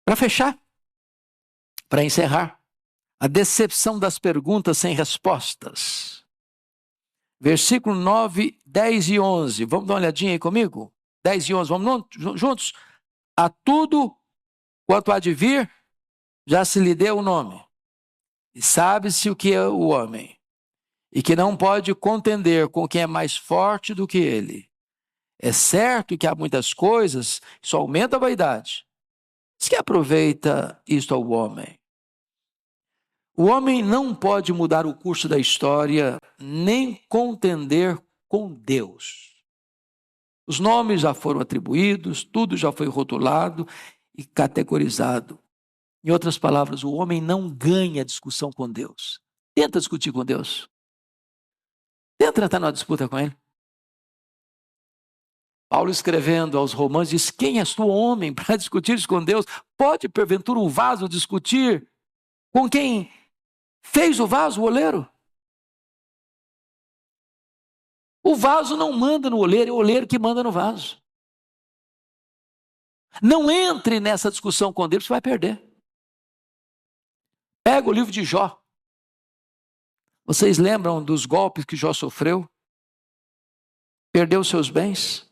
Para fechar, para encerrar, a decepção das perguntas sem respostas. Versículo 9, 10 e 11. Vamos dar uma olhadinha aí comigo? 10 e 11, vamos juntos? A tudo quanto há de vir, já se lhe deu o nome. E sabe-se o que é o homem. E que não pode contender com quem é mais forte do que ele. É certo que há muitas coisas que só aumentam a vaidade. Mas que aproveita isto ao homem? O homem não pode mudar o curso da história, nem contender com Deus. Os nomes já foram atribuídos, tudo já foi rotulado e categorizado. Em outras palavras, o homem não ganha discussão com Deus. Tenta discutir com Deus. Tenta entrar numa disputa com Ele. Paulo, escrevendo aos Romanos, diz: quem és tu, homem, para discutir isso com Deus? Pode, porventura, um vaso discutir com quem fez o vaso, o oleiro? O vaso não manda no oleiro, é o oleiro que manda no vaso. Não entre nessa discussão com Deus, você vai perder. Pega o livro de Jó. Vocês lembram dos golpes que Jó sofreu? Perdeu seus bens,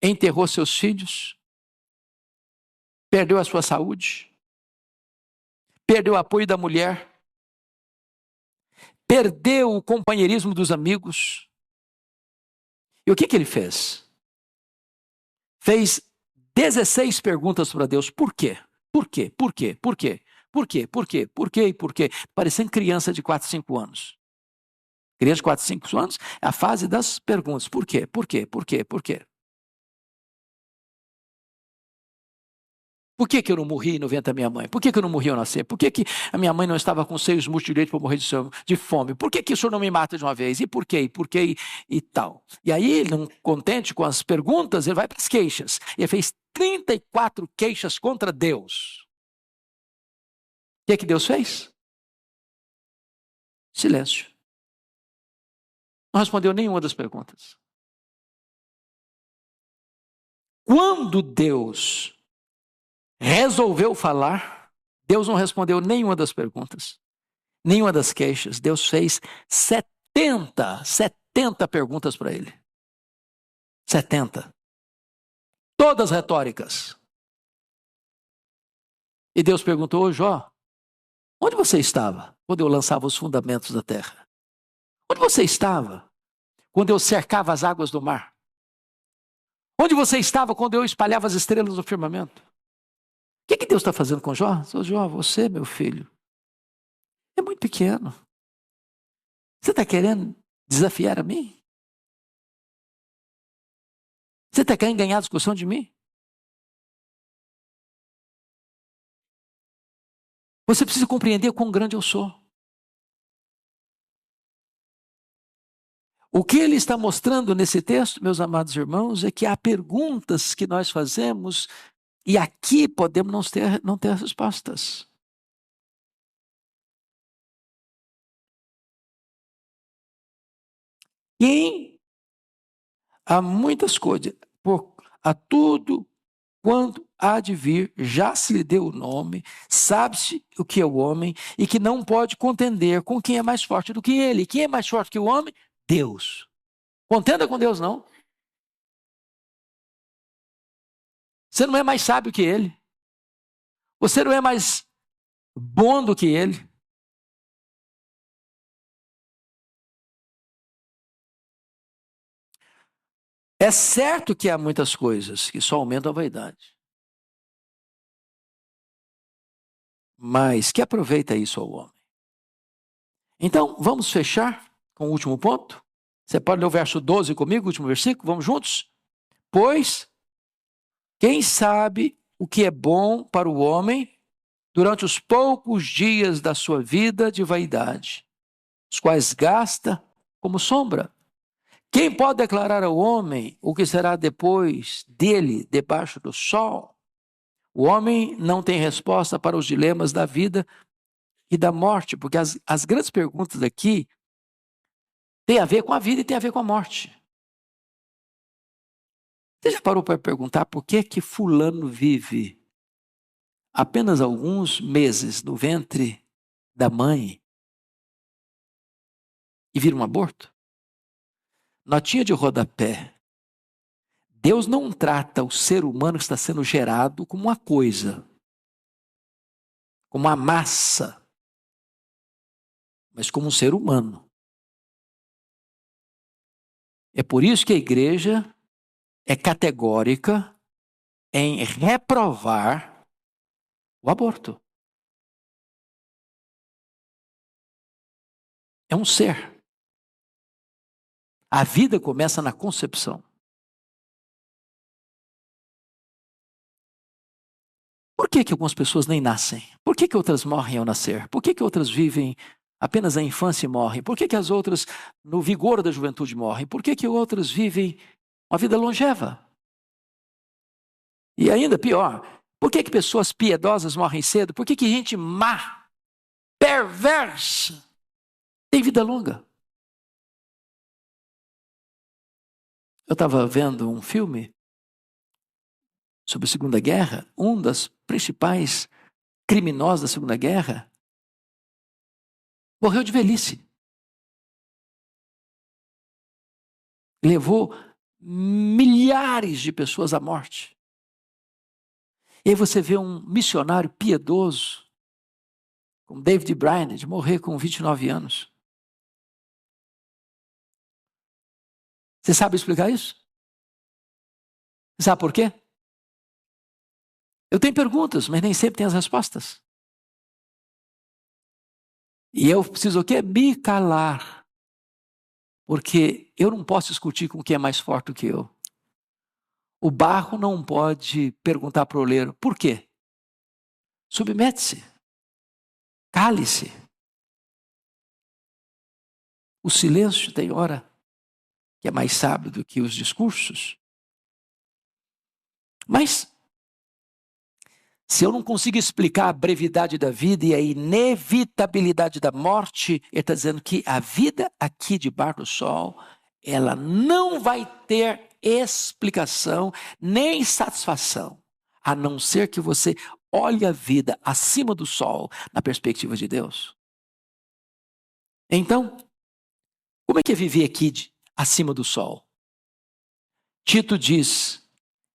enterrou seus filhos, perdeu a sua saúde, perdeu o apoio da mulher, perdeu o companheirismo dos amigos. E o que ele fez? Fez 16 perguntas para Deus. Por quê? Por quê? Por quê? Por quê? Por quê? Por quê? Por quê? Por quê? Parecendo criança de 4, 5 anos. Criança de 4, 5 anos é a fase das perguntas. Por quê? Por quê? Por quê? Por quê? Por que eu não morri e não vento da minha mãe? Por que eu não morri ao nascer? Por que a minha mãe não estava com seios múltiplos direito para morrer de fome? Por que o senhor não me mata de uma vez? E por quê? E por quê? E tal. E aí, ele, não contente com as perguntas, ele vai para as queixas. Ele fez 34 queixas contra Deus. O que Deus fez? Silêncio. Não respondeu nenhuma das perguntas. Quando Deus resolveu falar, Deus não respondeu nenhuma das perguntas, nenhuma das queixas. Deus fez 70 perguntas para ele. 70. Todas retóricas. E Deus perguntou: ô Jó, onde você estava quando eu lançava os fundamentos da terra? Onde você estava quando eu cercava as águas do mar? Onde você estava quando eu espalhava as estrelas do firmamento? O que Deus está fazendo com Jó? Jó, você, meu filho, é muito pequeno. Você está querendo desafiar a mim? Você está querendo ganhar a discussão de mim? Você precisa compreender quão grande eu sou. O que ele está mostrando nesse texto, meus amados irmãos, é que há perguntas que nós fazemos e aqui podemos não ter respostas. Quem há muitas coisas, a tudo quanto há de vir, já se lhe deu o nome, sabe-se o que é o homem e que não pode contender com quem é mais forte do que ele. Quem é mais forte que o homem? Deus. Contenda com Deus, não. Você não é mais sábio que ele. Você não é mais bom do que ele. É certo que há muitas coisas que só aumentam a vaidade. Mas que aproveita isso ao homem? Então, vamos fechar com o último ponto? Você pode ler o verso 12 comigo, o último versículo? Vamos juntos? Pois, quem sabe o que é bom para o homem durante os poucos dias da sua vida de vaidade, os quais gasta como sombra? Quem pode declarar ao homem o que será depois dele, debaixo do sol? O homem não tem resposta para os dilemas da vida e da morte, porque as grandes perguntas aqui têm a ver com a vida e têm a ver com a morte. Você já parou para perguntar por que fulano vive apenas alguns meses no ventre da mãe e vira um aborto? Notinha de rodapé. Deus não trata o ser humano que está sendo gerado como uma coisa, como uma massa, mas como um ser humano. É por isso que a igreja é categórica em reprovar o aborto. É um ser. A vida começa na concepção. Por que algumas pessoas nem nascem? Por que outras morrem ao nascer? Por que outras vivem apenas a infância e morrem? Por que as outras no vigor da juventude morrem? Por que outras vivem uma vida longeva? E ainda pior, por que pessoas piedosas morrem cedo? Por que gente má, perversa, tem vida longa? Eu estava vendo um filme sobre a Segunda Guerra. Um dos principais criminosos da Segunda Guerra morreu de velhice. Levou milhares de pessoas à morte. E aí você vê um missionário piedoso, como David Brainerd, morrer com 29 anos. Você sabe explicar isso? Você sabe por quê? Eu tenho perguntas, mas nem sempre tenho as respostas. E eu preciso o quê? Me calar. Porque eu não posso discutir com quem é mais forte do que eu. O barro não pode perguntar para o oleiro, por quê? Submete-se. Cale-se. O silêncio tem hora que é mais sábio do que os discursos. Mas, se eu não consigo explicar a brevidade da vida e a inevitabilidade da morte, ele está dizendo que a vida aqui debaixo do sol, ela não vai ter explicação nem satisfação, a não ser que você olhe a vida acima do sol, na perspectiva de Deus. Então, como é que é viver aqui acima do sol? Tito diz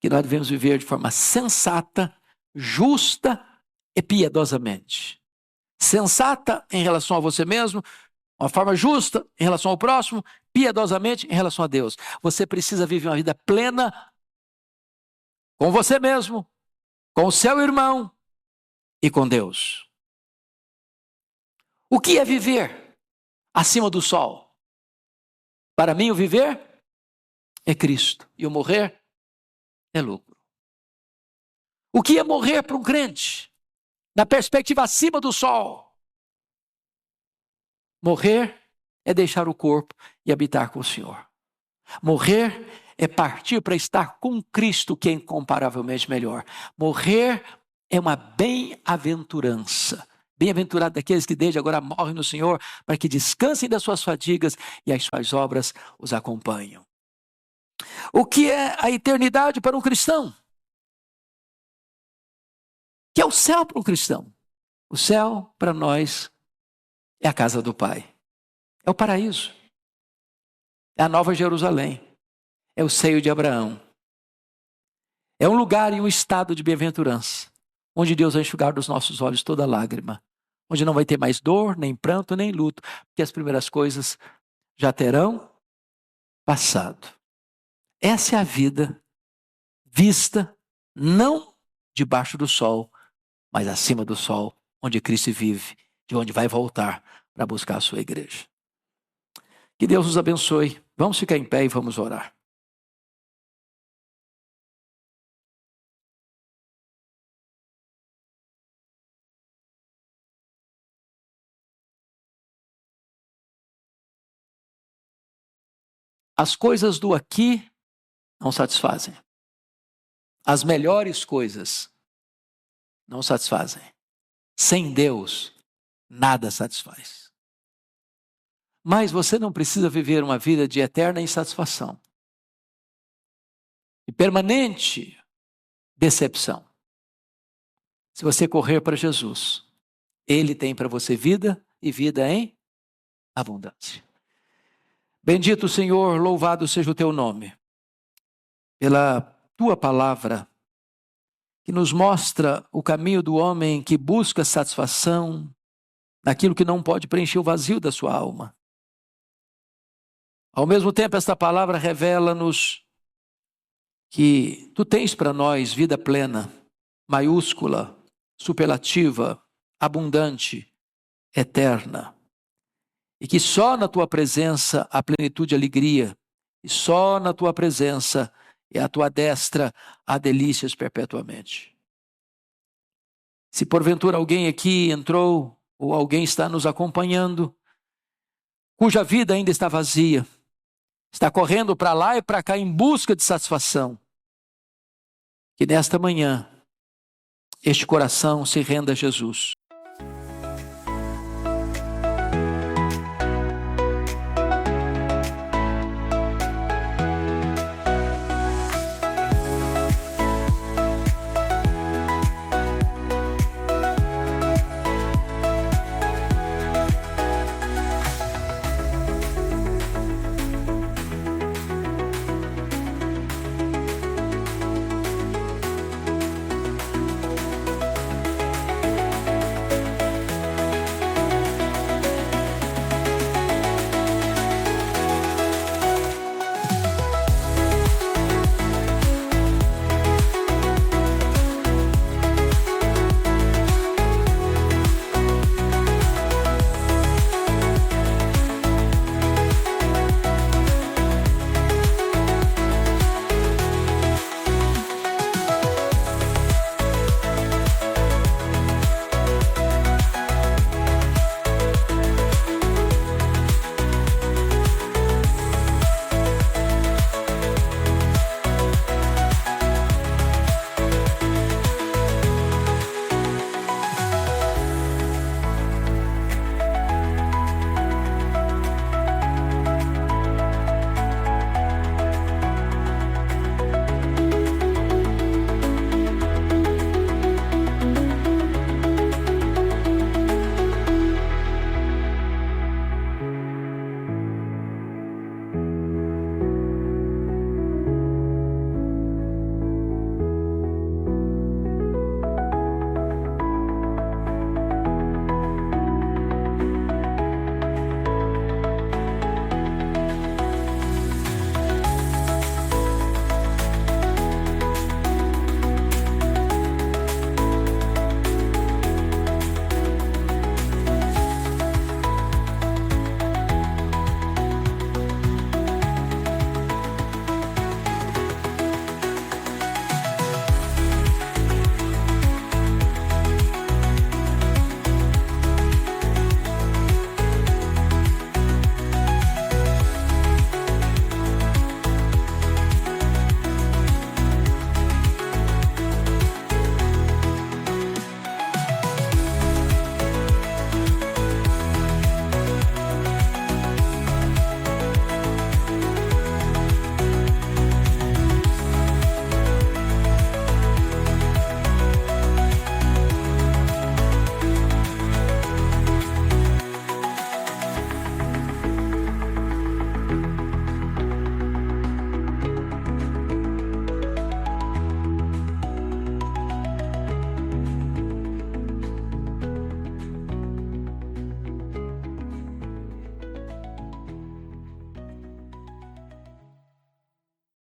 que nós devemos viver de forma sensata, justa e piedosamente. Sensata em relação a você mesmo, uma forma justa em relação ao próximo, piedosamente em relação a Deus. Você precisa viver uma vida plena com você mesmo, com o seu irmão e com Deus. O que é viver acima do sol? Para mim, o viver é Cristo e o morrer é lucro. O que é morrer para um crente? Na perspectiva acima do sol. Morrer é deixar o corpo e habitar com o Senhor. Morrer é partir para estar com Cristo, que é incomparavelmente melhor. Morrer é uma bem-aventurança. Bem-aventurado daqueles que desde agora morrem no Senhor, para que descansem das suas fadigas e as suas obras os acompanham. O que é a eternidade para um cristão? Que é o céu para um cristão? O céu, para nós, é a casa do Pai. É o paraíso. É a Nova Jerusalém. É o seio de Abraão. É um lugar e um estado de bem-aventurança, onde Deus vai enxugar dos nossos olhos toda lágrima, onde não vai ter mais dor, nem pranto, nem luto, porque as primeiras coisas já terão passado. Essa é a vida vista não debaixo do sol, mas acima do sol, onde Cristo vive, de onde vai voltar para buscar a sua igreja. Que Deus nos abençoe. Vamos ficar em pé e vamos orar. As coisas do aqui não satisfazem. As melhores coisas não satisfazem. Sem Deus, nada satisfaz. Mas você não precisa viver uma vida de eterna insatisfação e permanente decepção. Se você correr para Jesus, Ele tem para você vida e vida em abundância. Bendito Senhor, louvado seja o teu nome, pela tua palavra, que nos mostra o caminho do homem que busca satisfação naquilo que não pode preencher o vazio da sua alma. Ao mesmo tempo, esta palavra revela-nos que tu tens para nós vida plena, maiúscula, superlativa, abundante, eterna. E que só na tua presença há plenitude e alegria, e só na tua presença e à tua destra há delícias perpetuamente. Se porventura alguém aqui entrou, ou alguém está nos acompanhando, cuja vida ainda está vazia, está correndo para lá e para cá em busca de satisfação, que nesta manhã este coração se renda a Jesus.